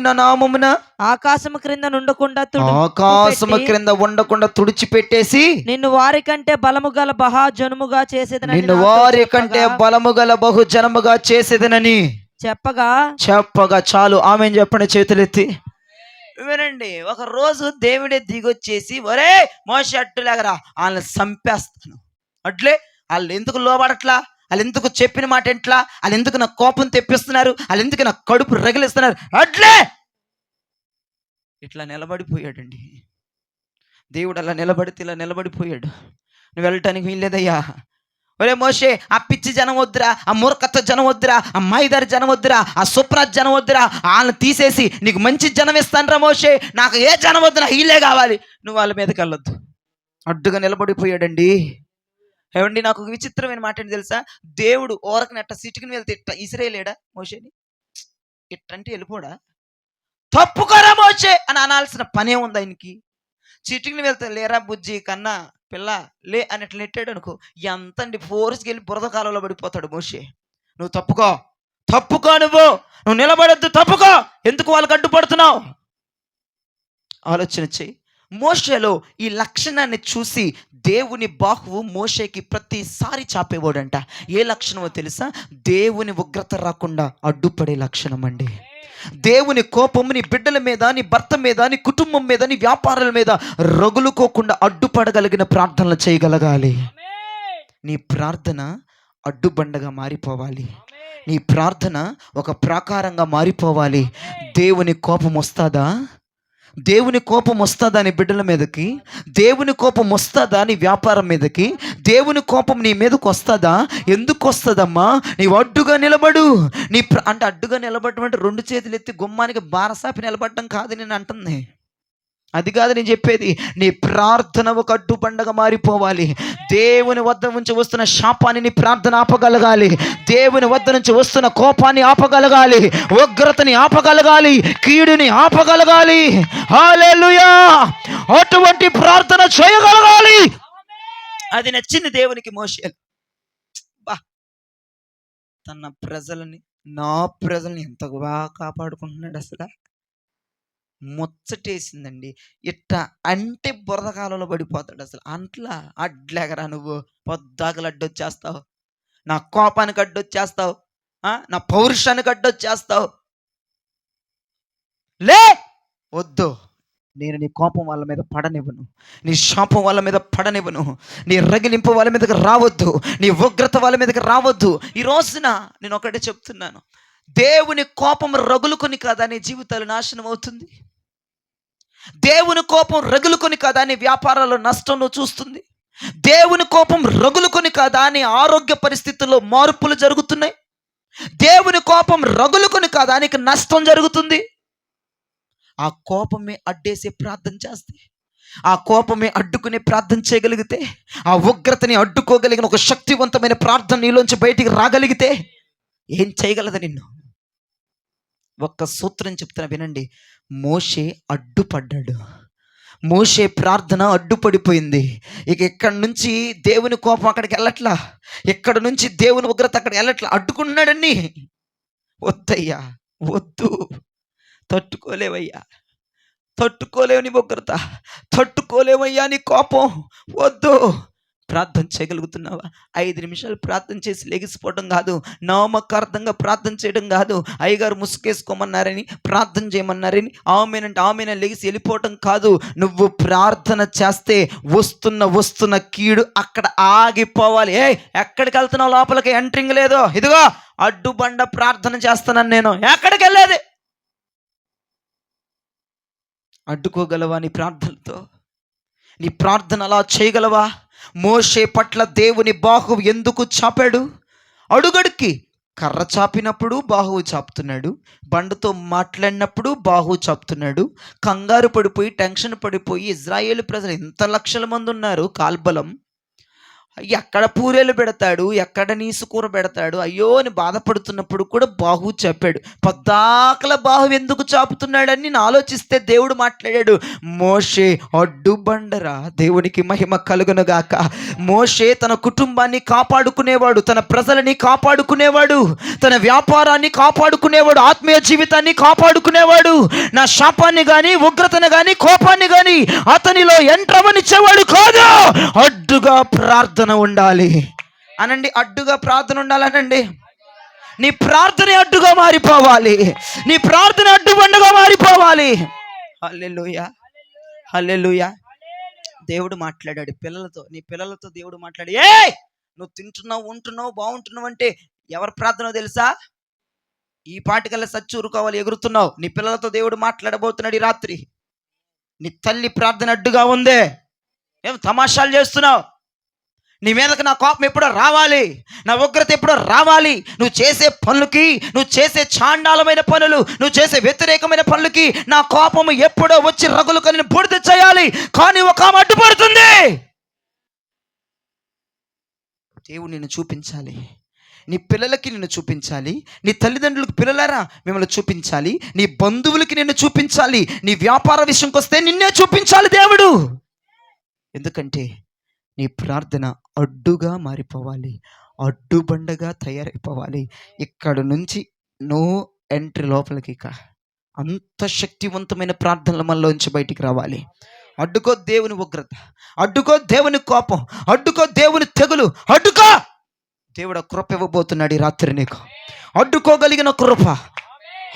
నా నామమున ఆకాశము క్రింద ఉండకుండా తుడిచిపెట్టేసి నిన్ను వారి కంటే బలము గల బహుజనముగా చేసేదనని చెప్పగా చాలు. ఆమెన్ చెప్పండి చేతులెత్తి. వినండి, ఒక రోజు దేవుడే దిగొచ్చేసి, ఒరే మోషే అడ్డులాగరా, వాళ్ళని చంపేస్తాను. అట్లే వాళ్ళు ఎందుకు లోబడట్లా, వాళ్ళు ఎందుకు చెప్పిన మాట ఎంట్లా, వాళ్ళు ఎందుకు నాకు కోపం తెప్పిస్తున్నారు, వాళ్ళు ఎందుకు నాకు కడుపు రగిలిస్తున్నారు, అట్లే ఇట్లా నిలబడిపోయాడండి దేవుడు. అలా ఇలా నిలబడిపోయాడు. నువ్వు వెళ్ళటానికి వీల్లేదయ్యా. ఒరే మోషే, ఆ పిచ్చి జనం వద్దురా, ఆ మూర్ఖత్వ జనం వద్దురా, ఆ మైదారి జనం వద్దురా, ఆ సుప్రాజ్ జనం వద్దురా, వాళ్ళని తీసేసి నీకు మంచి జనం ఇస్తాను రా మోషే, నాకు ఏ జనం వద్దురా, వీళ్ళే కావాలి, నువ్వు వాళ్ళ మీదకి వెళ్ళొద్దు. అడ్డుగా నిలబడిపోయాడండి. ఏమండి, నాకు ఒక విచిత్రమైన మాట ఏంటి తెలుసా? దేవుడు ఓరకని అట్ట సిటికిని వెళ్తే ఇట్ట ఇసిరేయలేడా మోషేని? ఇట్టంటే వెళ్ళిపోడా? తప్పుకోరా మోషే అని అనాల్సిన పనే ఉంది ఆయనకి. చిటికిని వెళ్తే లేరా బుజ్జి కన్నా పిల్ల లే అని ఇట్లా నెట్టాడు అనుకో, ఎంతండి ఫోర్స్కి వెళ్ళి బురద కాలంలో పడిపోతాడు మోషే. నువ్వు తప్పుకో నువ్వు నిలబడద్దు, తప్పుకో. ఎందుకు వాళ్ళకి అడ్డుపడుతున్నావు? ఆలోచన చెయ్యి. మోషేలో ఈ లక్షణాన్ని చూసి దేవుని బాహువు మోషేకి ప్రతిసారి చాపేవాడంట. ఏ లక్షణమో తెలుసా? దేవుని ఉగ్రత రాకుండా అడ్డుపడే లక్షణం అండి. దేవుని కోపము నీ బిడ్డల మీద, నీ భర్త మీద, నీ కుటుంబం మీద, నీ వ్యాపారాల మీద రగులుకోకుండా అడ్డుపడగలిగిన ప్రార్థనలు చేయగలగాలి. నీ ప్రార్థన అడ్డుబండగా మారిపోవాలి. నీ ప్రార్థన ఒక ప్రాకారంగా మారిపోవాలి. దేవుని కోపం వస్తుందా? దేవుని కోపం వస్తుందా నీ బిడ్డల మీదకి? దేవుని కోపం వస్తుందా నీ వ్యాపారం మీదకి? దేవుని కోపం నీ మీదకి వస్తుందా? ఎందుకు వస్తుందమ్మా? నీవు అడ్డుగా నిలబడు. అంటే అడ్డుగా నిలబడటం అంటే 2 చేతులు ఎత్తి గుమ్మానికి బారసాపి నిలబడటం కాదు నేను అంటుంది. అది కాదు నేను చెప్పేది. నీ ప్రార్థన ఒక అడ్డుబండగా మారిపోవాలి. దేవుని వద్ద నుంచి వస్తున్న శాపాన్ని నీ ప్రార్థన ఆపగలగాలి. దేవుని వద్ద నుంచి వస్తున్న కోపాన్ని ఆపగలగాలి. ఉగ్రతని ఆపగలగాలి. కీడుని ఆపగలగాలి. హల్లెలూయా! అటువంటి ప్రార్థన చేయగలగాలి. అది నచ్చింది దేవునికి మోషే. బా, తన ప్రజలని, నా ప్రజల్ని ఎంత బాగా కాపాడుకుంటున్నాడు అసలు. ముచ్చటేసిందండి. ఇట్ట అంటే బురద కాలంలో పడిపోతాడు అసలు. అంట్లా అడ్లేగరా నువ్వు, పొద్దాకలు అడ్డొచ్చేస్తావు, నా కోపానికి అడ్డొచ్చేస్తావు, నా పౌరుషానికి అడ్డొచ్చేస్తావు. లే, వద్దు, నేను నీ కోపం వాళ్ళ మీద పడనివ్వను, నీ శాపం వాళ్ళ మీద పడనివ్వను, నీ రగిలింపు వాళ్ళ మీదకి రావద్దు, నీ ఉగ్రత వాళ్ళ మీదకి రావద్దు. ఈ రోజున నేను ఒకటే చెప్తున్నాను, దేవుని కోపం రగులుకొని కదా నీ జీవితాలు నాశనం అవుతుంది. దేవుని కోపం రగులుకొని కదా నీ వ్యాపారాల్లో నష్టం నువ్వు చూస్తుంది. దేవుని కోపం రగులుకొని కదా నీ ఆరోగ్య పరిస్థితుల్లో మార్పులు జరుగుతున్నాయి. దేవుని కోపం రగులుకొని కదా నీకు నష్టం జరుగుతుంది. ఆ కోపమే అడ్డేసే ప్రార్థన చేస్తే, ఆ కోపమే అడ్డుకునే ప్రార్థన చేయగలిగితే, ఆ ఉగ్రతని అడ్డుకోగలిగిన ఒక శక్తివంతమైన ప్రార్థన నీలోంచి బయటికి రాగలిగితే ఏం చేయగలదు నిన్ను? ఒక్క సూత్రం చెప్తున్నా వినండి. మోషే అడ్డుపడ్డాడు. మోషే ప్రార్థన అడ్డుపడిపోయింది. ఇక ఇక్కడి నుంచి దేవుని కోపం అక్కడికి వెళ్ళట్లా, ఇక్కడి నుంచి దేవుని ఉగ్రత అక్కడికి వెళ్ళట్లా. అడ్డుకున్నాడని. వద్దయ్యా, వద్దు, తట్టుకోలేవయ్యా, తట్టుకోలేవు నీ ఉగ్రత, తట్టుకోలేవయ్యా నీ కోపం, వద్దు. ప్రార్థన చేయగలుగుతున్నావా? 5 నిమిషాలు ప్రార్థన చేసి లెగిసిపోవడం కాదు, నామకార్థంగా ప్రార్థన చేయడం కాదు, అయ్యగారు ముసుకేసుకోమన్నారని ప్రార్థన చేయమన్నారని ఆమెనంటే ఆమెన లెగిసి వెళ్ళిపోవటం కాదు. నువ్వు ప్రార్థన చేస్తే వస్తున్న కీడు అక్కడ ఆగిపోవాలి. ఎక్కడికి వెళ్తున్నావు? లోపలికి ఎంట్రింగ్ లేదు. ఇదిగో అడ్డుబండ ప్రార్థన చేస్తున్నాను నేను. ఎక్కడికి వెళ్ళేది? అడ్డుకోగలవా నీ ప్రార్థనతో? నీ ప్రార్థన అలా చేయగలవా? మోషే పట్ల దేవుని బాహువు ఎందుకు చాపాడు? అడుగడుక్కి కర్ర చాపినప్పుడు బాహువు చాపుతున్నాడు, బండతో మాట్లాడినప్పుడు బాహువు చాపుతున్నాడు. కంగారు పడిపోయి, టెన్షన్ పడిపోయి, ఇజ్రాయేలు ప్రజలు ఎంత లక్షల మంది ఉన్నారు, కాల్బలం, ఎక్కడ పూరేలు పెడతాడు, ఎక్కడ నీసుకూర పెడతాడు, అయ్యో అని బాధపడుతున్నప్పుడు కూడా బాహు చెప్పాడు. పద్దాకల బాహు ఎందుకు చాపుతున్నాడని నేను ఆలోచిస్తే దేవుడు మాట్లాడాడు, మోషే అడ్డుబండరా. దేవునికి మహిమ కలుగునుగాక. మోషే తన కుటుంబాన్ని కాపాడుకునేవాడు, తన ప్రజలని కాపాడుకునేవాడు, తన వ్యాపారాన్ని కాపాడుకునేవాడు, ఆత్మీయ జీవితాన్ని కాపాడుకునేవాడు. నా శాపాన్ని కానీ, ఉగ్రతను కానీ, కోపాన్ని కానీ అతనిలో ఎంట్రవనిచ్చేవాడు కాదు. అడ్డుగా ప్రార్థన ఉండాలి అనండి. అడ్డుగా ప్రార్థన ఉండాలనండి. నీ ప్రార్థన అడ్డుగా మారిపోవాలి. నీ ప్రార్థన అడ్డుబండగా మారిపోవాలి. హల్లెలూయా, హల్లెలూయా. దేవుడు మాట్లాడాడు పిల్లలతో. నీ పిల్లలతో దేవుడు మాట్లాడి, నువ్వు తింటున్నావు, ఉంటున్నావు, బాగుంటున్నావు అంటే ఎవరి ప్రార్థన తెలుసా? ఈ పాటికల్లా సచ్చూరుకోవాలి, ఎగురుతున్నావు. నీ పిల్లలతో దేవుడు మాట్లాడబోతున్నాడు ఈ రాత్రి. నీ తల్లి ప్రార్థన అడ్డుగా ఉందే, ఏం తమాషాలు చేస్తున్నావు? నీ మీదకి నా కోపం ఎప్పుడో రావాలి, నా ఉగ్రత ఎప్పుడో రావాలి. నువ్వు చేసే పనులకి, నువ్వు చేసే చాండాలమైన పనులు, నువ్వు చేసే వ్యతిరేకమైన పనులకి నా కోపము ఎప్పుడో వచ్చి రగులు కొని బూడిద చేయాలి. కానీ ఒక ఆమె అడ్డుపడుతుంది. దేవుడు నిన్ను చూపించాలి, నీ పిల్లలకి నిన్ను చూపించాలి, నీ తల్లిదండ్రులకు పిల్లలారా మిమ్మల్ని చూపించాలి, నీ బంధువులకి నిన్ను చూపించాలి, నీ వ్యాపార విషయంకి వస్తే నిన్నే చూపించాలి దేవుడు. ఎందుకంటే నీ ప్రార్థన అడ్డుగా మారిపోవాలి, అడ్డుబండగా తయారైపోవాలి. ఇక్కడ నుంచి నో ఎంట్రీ లోపలికి. అంత శక్తివంతమైన ప్రార్థనలు మనలోంచి బయటికి రావాలి. అడ్డుకో దేవుని ఉగ్రత, అడ్డుకో దేవుని కోపం, అడ్డుకో దేవుని తెగులు, అడ్డుకో. దేవుడు కృప ఇవ్వబోతున్నాడు ఈ రాత్రి నీకు. అడ్డుకోగలిగిన కృప,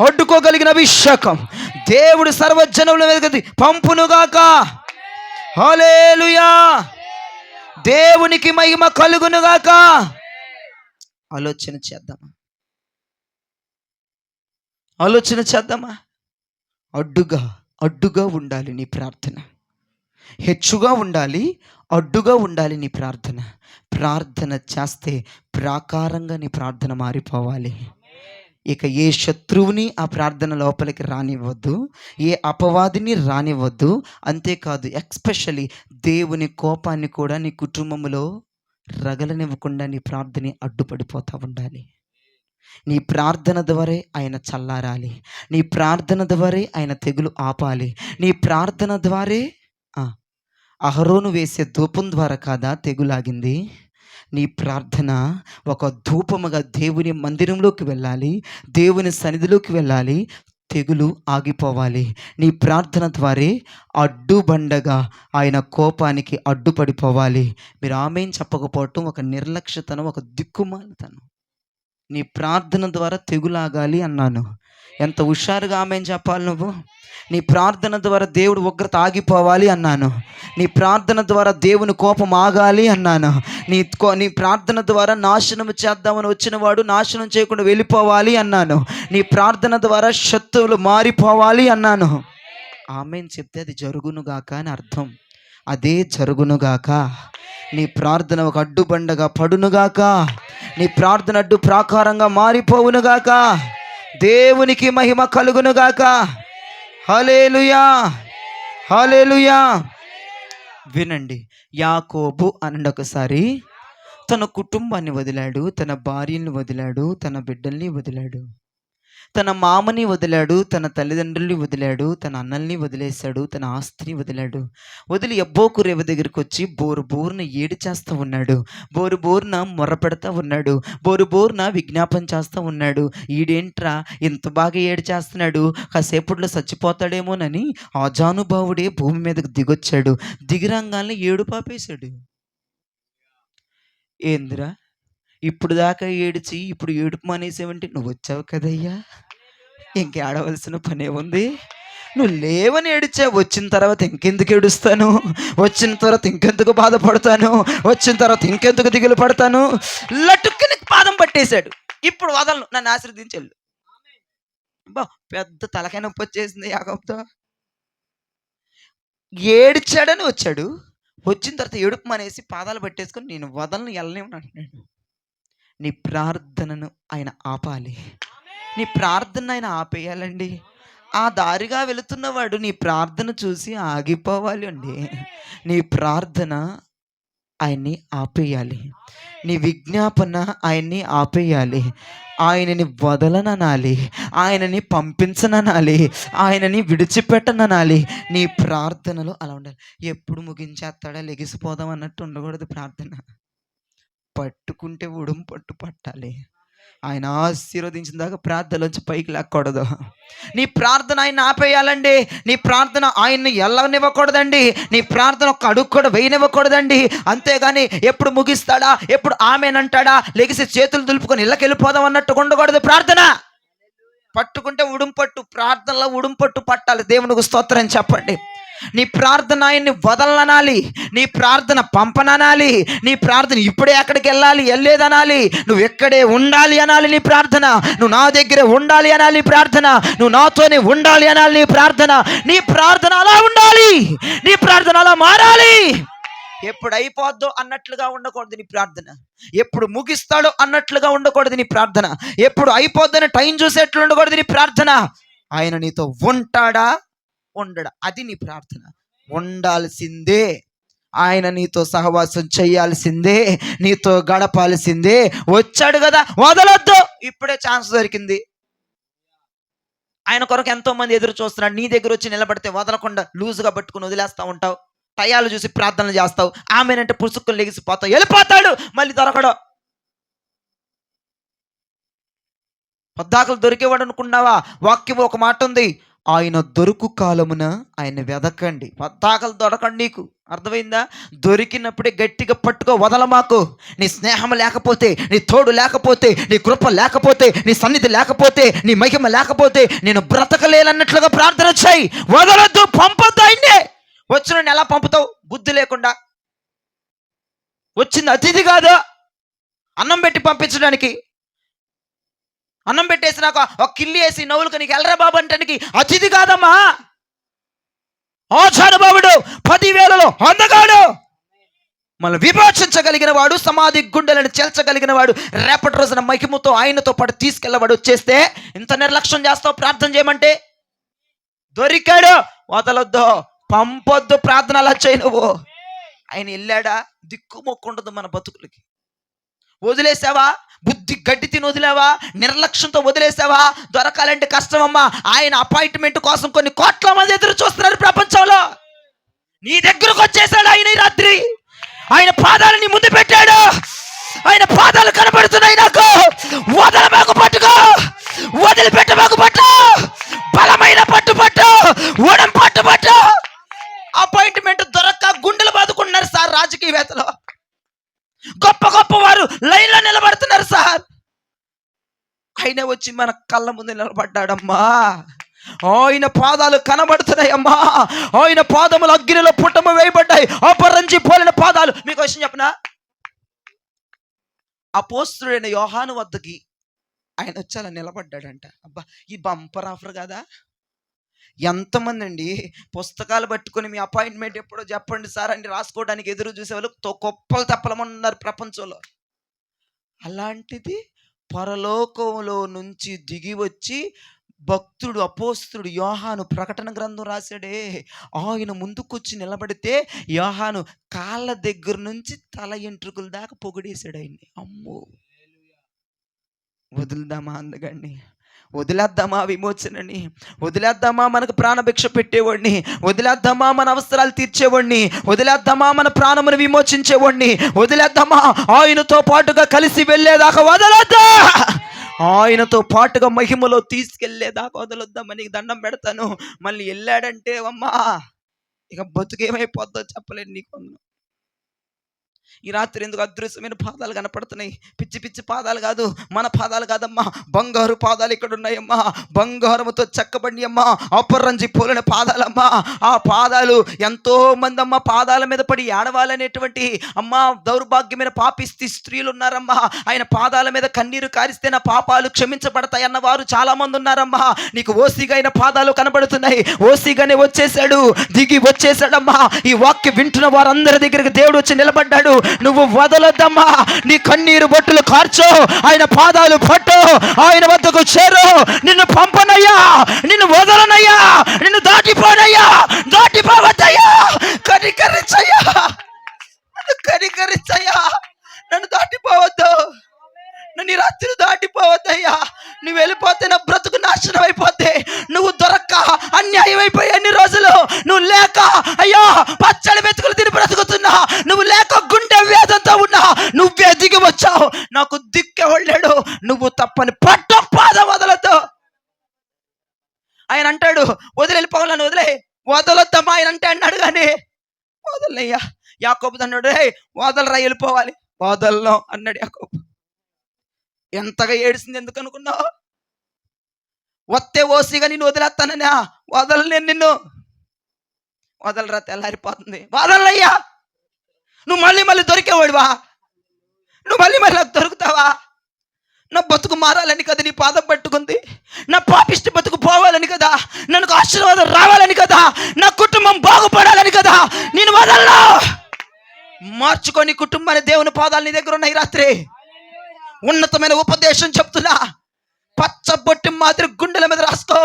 అడ్డుకోగలిగిన అభిషేకం దేవుడు సర్వజనుల మీద పంపునుగాక. హల్లెలూయా. దేవునికి మహిమ కలుగునుగాక. ఆలోచన చేద్దామా? ఆలోచన చేద్దామా? అడ్డుగా అడ్డుగా ఉండాలి నీ ప్రార్థన. హెచ్చుగా ఉండాలి, అడ్డుగా ఉండాలి నీ ప్రార్థన. ప్రార్థన చేస్తే ప్రాకారంగా నీ ప్రార్థన మారిపోవాలి. ఇక ఏ శత్రువుని ఆ ప్రార్థన లోపలికి రానివ్వద్దు, ఏ అపవాదిని రానివ్వద్దు. అంతేకాదు ఎక్స్పెషల్లీ దేవుని కోపాన్ని కూడా నీ కుటుంబంలో రగలనివ్వకుండా నీ ప్రార్థన అడ్డుపడిపోతూ ఉండాలి. నీ ప్రార్థన ద్వారే ఆయన చల్లారాలి, నీ ప్రార్థన ద్వారే ఆయన తెగులు ఆపాలి, నీ ప్రార్థన ద్వారే అహరోను వేసే ధూపం ద్వారా కాదా తెగులాగింది. నీ ప్రార్థన ఒక ధూపముగా దేవుని మందిరంలోకి వెళ్ళాలి, దేవుని సన్నిధిలోకి వెళ్ళాలి, తెగులు ఆగిపోవాలి. నీ ప్రార్థన ద్వారా అడ్డుబండగా ఆయన కోపానికి అడ్డుపడిపోవాలి. మీరు ఆమేన్ చెప్పకపోవటం ఒక నిర్లక్ష్యతనం, ఒక దిక్కుమాలితనం. నీ ప్రార్థన ద్వారా తెగులాగాలి అన్నాను. ఎంత హుషారుగా ఆమేన్ చెప్పాలి నువ్వు. నీ ప్రార్థన ద్వారా దేవుడు ఉగ్రత ఆగిపోవాలి అన్నాను. నీ ప్రార్థన ద్వారా దేవుని కోపం ఆగాలి అన్నాను. నీ ప్రార్థన ద్వారా నాశనం చేద్దామని వచ్చిన వాడు నాశనం చేయకుండా వెళ్ళిపోవాలి అన్నాను. నీ ప్రార్థన ద్వారా శత్రువులు మారిపోవాలి అన్నాను. ఆమేన్ చెప్తే అది జరుగునుగాక అని అర్థం. అదే జరుగునుగాక. నీ ప్రార్థన ఒక అడ్డుబండగా పడునుగాక. నీ ప్రార్థన అడ్డు ప్రాకారంగా మారిపోవునుగాక. దేవునికి మహిమ కలుగునుగాక. హల్లెలూయా, హల్లెలూయా. వినండి, యాకోబు అనండి ఒకసారి. తన కుటుంబాన్ని వదిలాడు, తన భార్యని వదిలాడు, తన బిడ్డల్ని వదిలాడు, తన మామని వదిలాడు, తన తల్లిదండ్రుల్ని వదిలాడు, తన అన్నల్ని వదిలేశాడు, తన ఆస్తిని వదిలాడు. వదిలి ఎబ్బోకు రేవ దగ్గరికి వచ్చి బోరు బోరున ఏడి చేస్తూ ఉన్నాడు, బోరు బోరున మొర్ర పెడతా ఉన్నాడు, బోరు బోరున విజ్ఞాపన చేస్తూ ఉన్నాడు. ఈడేంట్రా ఇంత బాగా ఏడి చేస్తున్నాడు, కాసేపట్లో చచ్చిపోతాడేమోనని ఆజానుభావుడే భూమి మీదకి దిగొచ్చాడు. దిగిరంగాల్ని ఏడు పాపేశాడు. ఏందిరా ఇప్పుడు దాకా ఏడిచి ఇప్పుడు ఏడుపు మానేసేవంటే నువ్వు వచ్చావు కదయ్యా, ఇంకేడవలసిన పనే ఉంది. నువ్వు లేవని ఏడిచావు, వచ్చిన తర్వాత ఇంకెందుకు ఏడుస్తాను, వచ్చిన తర్వాత ఇంకెందుకు బాధపడతాను, వచ్చిన తర్వాత ఇంకెందుకు దిగులు పడతాను. లటుక్కుని పాదం పట్టేశాడు. ఇప్పుడు వదలను, నన్ను ఆశీర్వదించెళ్ళు. బా పెద్ద తలకాయ నొప్పి వచ్చేసింది యాకోబుతో. ఏడిచాడని వచ్చాడు, వచ్చిన తర్వాత ఏడుపు మానేసి పాదాలు పట్టేసుకొని నేను వదలను వెళ్ళలేమని అంటున్నాడు. నీ ప్రార్థనను ఆయన ఆపాలి. నీ ప్రార్థన ఆయన ఆపేయాలండి. ఆ దారిగా వెళుతున్నవాడు నీ ప్రార్థన చూసి ఆగిపోవాలి అండి. నీ ప్రార్థన ఆయన్ని ఆపేయాలి, నీ విజ్ఞాపన ఆయన్ని ఆపేయాలి. ఆయనని వదలననాలి, ఆయనని పంపించననాలి, ఆయనని విడిచిపెట్టననాలి. నీ ప్రార్థనలో అలా ఉండాలి. ఎప్పుడు ముగించేస్తాడా లెగిసిపోదాం అన్నట్టు ఉండకూడదు ప్రార్థన. పట్టుకుంటే ఉడుం పట్టు పట్టాలి. ఆయన ఆశీర్వదించిన దాకా ప్రార్థనలోంచి పైకి లేకూడదు. నీ ప్రార్థన ఆయన ఆపేయాలండి. నీ ప్రార్థన ఆయన్ని ఎల్లనివ్వకూడదండి. నీ ప్రార్థన ఒక అడుగు కూడా వేయనివ్వకూడదండి. అంతేగాని ఎప్పుడు ముగిస్తాడా, ఎప్పుడు ఆమెనంటాడా, లెగిసి చేతులు దులుపుకొని ఇళ్ళకి వెళ్ళిపోదాం అన్నట్టు ఉండకూడదు ప్రార్థన. పట్టుకుంటే ఉడుంపట్టు, ప్రార్థనలో ఉడుంపట్టు పట్టాలి. దేవునికి స్తోత్రం చెప్పండి. నీ ప్రార్థన ఆయన్ని వదలనాలి, నీ ప్రార్థన పంపననాలి, నీ ప్రార్థన ఇప్పుడే ఎక్కడికి వెళ్ళాలి వెళ్ళేదనాలి, నువ్వు ఎక్కడే ఉండాలి అనాలి నీ ప్రార్థన, నువ్వు నా దగ్గరే ఉండాలి అనాలి నీ ప్రార్థన, నువ్వు నాతోనే ఉండాలి అనాలి నీ ప్రార్థన. నీ ప్రార్థన అలా ఉండాలి, నీ ప్రార్థన అలా మారాలి. ఎప్పుడు అయిపోద్దో అన్నట్లుగా ఉండకూడదు నీ ప్రార్థన, ఎప్పుడు ముగిస్తాడో అన్నట్లుగా ఉండకూడదు నీ ప్రార్థన, ఎప్పుడు అయిపోద్దని టైం చూసేట్లు ఉండకూడదు నీ ప్రార్థన. ఆయన నీతో ఉంటాడా ఉండడా, అది నీ ప్రార్థన. ఉండాల్సిందే, ఆయన నీతో సహవాసం చేయాల్సిందే, నీతో గడపాల్సిందే. వచ్చాడు కదా, వదలొద్దు. ఇప్పుడే ఛాన్స్ దొరికింది. ఆయన కొరకు ఎంతో మంది ఎదురు చూస్తున్నాడు. నీ దగ్గర వచ్చి నిలబడితే వదలకుండా లూజుగా పట్టుకుని వదిలేస్తూ ఉంటావు. టయాలు చూసి ప్రార్థనలు చేస్తావు. ఆమెనంటే పుసుక్కులు లెగిసిపోతావు, వెళ్ళిపోతాడు, మళ్ళీ దొరకడు. పొద్దాకలు దొరికేవాడు అనుకున్నావా? వాక్యం ఒక మాట ఉంది, ఆయన దొరుకు కాలమున ఆయన వెదకండి. పొద్దాకలు దొరకండి. నీకు అర్థమైందా? దొరికినప్పుడే గట్టిగా పట్టుకో, వదలమాకు. నీ స్నేహం లేకపోతే, నీ తోడు లేకపోతే, నీ కృప లేకపోతే, నీ సన్నిధి లేకపోతే, నీ మహిమ లేకపోతే నేను బ్రతకలేనన్నట్లుగా ప్రార్థన చేయి. వదలొద్దు, పంపొద్దు ఆయన్నే. వచ్చిన ఎలా పంపుతావు? బుద్ధి లేకుండా. వచ్చింది అతిథి కాదు, అన్నం పెట్టి పంపించడానికి. అన్నం పెట్టేసి నాకు ఒక కిల్లి వేసి నవ్వులుకు నీకు ఎల్లరా బాబు అంటానికి అతిథి కాదమ్మా. ఆజానుభావుడు, 10,000లో అందగాడు, మనం విమోచించగలిగిన వాడు, సమాధి గుండెలను చేల్చగలిగిన వాడు, రేపటి రోజున మహిమతో ఆయనతో పాటు తీసుకెళ్ళవాడు వచ్చేస్తే ఇంత నిర్లక్ష్యం చేస్తావు ప్రార్థన చేయమంటే? దొరికాడు, వదలొద్దు, పంపొద్దు, ప్రార్థన అలా చేయి నువ్వు. ఆయన వెళ్ళాడా? దిక్కుమొక్కుండదు మన బతుకులకి. వదిలేసావా? బుద్ధి గడ్డి తిని వదిలేవా? నిర్లక్ష్యంతో వదిలేసావా? దొరకాలంటే కష్టమమ్మా. ఆయన అపాయింట్మెంట్ కోసం కొన్ని కోట్ల మంది ఎదురు చూస్తున్నారు ప్రపంచంలో. నీ దగ్గరకు వచ్చేసాడు ఆయన ఈ రాత్రి. ఆయన పాదాలు నీ ముందు పెట్టాడు. ఆయన పాదాలు కనబడుతున్నాయి నాకు. వదలమాకు, పట్టుకో, వదిలిపెట్టమాకు, పట్టు, బలమైన పట్టు, ఊడం పట్టు. అపాయింట్మెంట్ దొరక్క గుండెలు బాదుకుంటున్నారు సార్ రాజకీయవేత్తలు. గొప్ప గొప్ప వారు లైన్లో నిలబడుతున్నారు సార్. ఆయన వచ్చి మన కళ్ళ ముందు నిలబడ్డాడమ్మా. ఆయన పాదాలు కనబడుతున్నాయమ్మా. ఆయన పాదములు అగ్నిలో పుట్టము వేయబడ్డాయి. అపరంజి పోలిన పాదాలు. మీకు విషయం చెప్పనా? అపోస్తలుడైన యోహాను వద్దకి ఆయన వచ్చి అలా నిలబడ్డాడంట. అబ్బా, ఈ బంపర్ ఆఫర్ కదా. ఎంతమంది అండి పుస్తకాలు పట్టుకొని మీ అపాయింట్మెంట్ ఎప్పుడో చెప్పండి సార్ అని రాసుకోవడానికి ఎదురు చూసేవాళ్ళు గొప్పలు తెప్పలమన్నారు ప్రపంచంలో. అలాంటిది పరలోకంలో నుంచి దిగి వచ్చి భక్తుడు అపోస్తలుడు యోహాను ప్రకటన గ్రంథం రాశాడే, ఆయన ముందుకొచ్చి నిలబడితే యోహాను కాళ్ళ దగ్గర నుంచి తల ఎంట్రుకల దాకా పొగిడేశాడు ఆయన్ని. అమ్మో, వదులుదామా అందగాన్ని? వదిలేద్దామా విమోచనని? వదిలేద్దామా మనకు ప్రాణభిక్ష పెట్టేవాడిని? వదిలేద్దామా మన అవసరాలు తీర్చేవాడిని? వదిలేద్దామా మన ప్రాణమును విమోచించేవాడిని? వదిలేద్దామా ఆయనతో పాటుగా కలిసి వెళ్ళేదాకా? వదలొద్దా. ఆయనతో పాటుగా మహిమలో తీసుకెళ్లేదాకా వదలొద్దామని దండం పెడతాను. మళ్ళీ వెళ్ళాడంటే అమ్మా ఇక బతుకేమైపోద్దో చెప్పలేను నీకు. ఈ రాత్రి ఎందుకు అదృశ్యమైన పాదాలు కనపడుతున్నాయి? పిచ్చి పిచ్చి పాదాలు కాదు, మన పాదాలు కాదమ్మా, బంగారు పాదాలు ఇక్కడ ఉన్నాయమ్మా. బంగారముతో చెక్కబడి అమ్మా, అపరంజి పోలిన పాదాలమ్మా. ఆ పాదాలు ఎంతో మంది అమ్మ పాదాల మీద పడి ఏడవాలనేటువంటి అమ్మా దౌర్భాగ్యమైన పాపిస్తి స్త్రీలు ఉన్నారమ్మా. ఆయన పాదాల మీద కన్నీరు కారిస్తే నా పాపాలు క్షమించబడతాయి అన్నవారు చాలా మంది ఉన్నారమ్మా. నీకు ఓసిగా అయిన పాదాలు కనబడుతున్నాయి. ఓసిగానే వచ్చేసాడు, దిగి వచ్చేసాడమ్మా. ఈ వాక్యం వింటున్న వారందరి దగ్గరికి దేవుడు వచ్చి నిలబడ్డాడు. నువ్వు వదలొద్దమ్మా. నీ కన్నీరు బొట్టులు కార్చో, ఆయన పాదాలు పట్టు, ఆయన వద్దకు చేరు. నిన్ను పంపనయ్యా, నిన్ను వదలనయ్యా, నిన్ను దాటిపోనయ్యా, దాటిపోవద్దయ్యా. కనికరించయ్యా, కనికరించయ్యా, నన్ను దాటిపోవద్దు, నన్ను రాత్రి దాటిపోవద్దయ్యా. నువ్వు వెళ్ళిపోతే నా బ్రతుకు నాశనం అయిపోతే, నువ్వు దొరక్క అన్యాయం అయిపోయి ఎన్ని రోజులు నువ్వు లేక అయ్యా పచ్చడి మెతుకులు తిని బ్రతుకుతున్నా, నువ్వు లేక గుండె వేదంతో ఉన్నా, నువ్వే దిగి వచ్చావు. నాకు దిక్కెవళ్ళాడు, నువ్వు తప్పని పట్ట పాదం వదలొద్దు. ఆయన అంటాడు వదిలి వెళ్ళిపోవాలని. వదలొద్దమ్మా ఆయన అంటే అన్నాడు కానీ వదలయ్యా. యాకోబు అన్నాడు వదలరా వెళ్ళిపోవాలి. వదలను అన్నాడు యాకోబు. ఎంతగా ఏడిసింది ఎందుకు అనుకున్నావు? వస్తే ఓసిగా నిన్ను వదిలేస్తానన్నా, వదలలేను నిన్ను. వదలరా, తెల్లారిపోతుంది. వదలయ్యా. నువ్వు మళ్ళీ మళ్ళీ దొరికేవాడివా? నువ్వు మళ్ళీ మళ్ళీ నాకు దొరుకుతావా? నా బతుకు మారాలని కదా నీ పాదం పట్టుకుంది. నా పాపిష్టి బతుకు పోవాలని కదా, నాకు ఆశీర్వాదం రావాలని కదా, నా కుటుంబం బాగుపడాలని కదా. నేను వదలను. మార్చుకొని కుటుంబాన్ని దేవుని పాదాలు నీ దగ్గర ఉన్నాయి. రాత్రి ఉన్నతమైన ఉపదేశం చెప్తున్నా. పచ్చబొట్టి మాదిరి గుండెల మీద రాసుకో.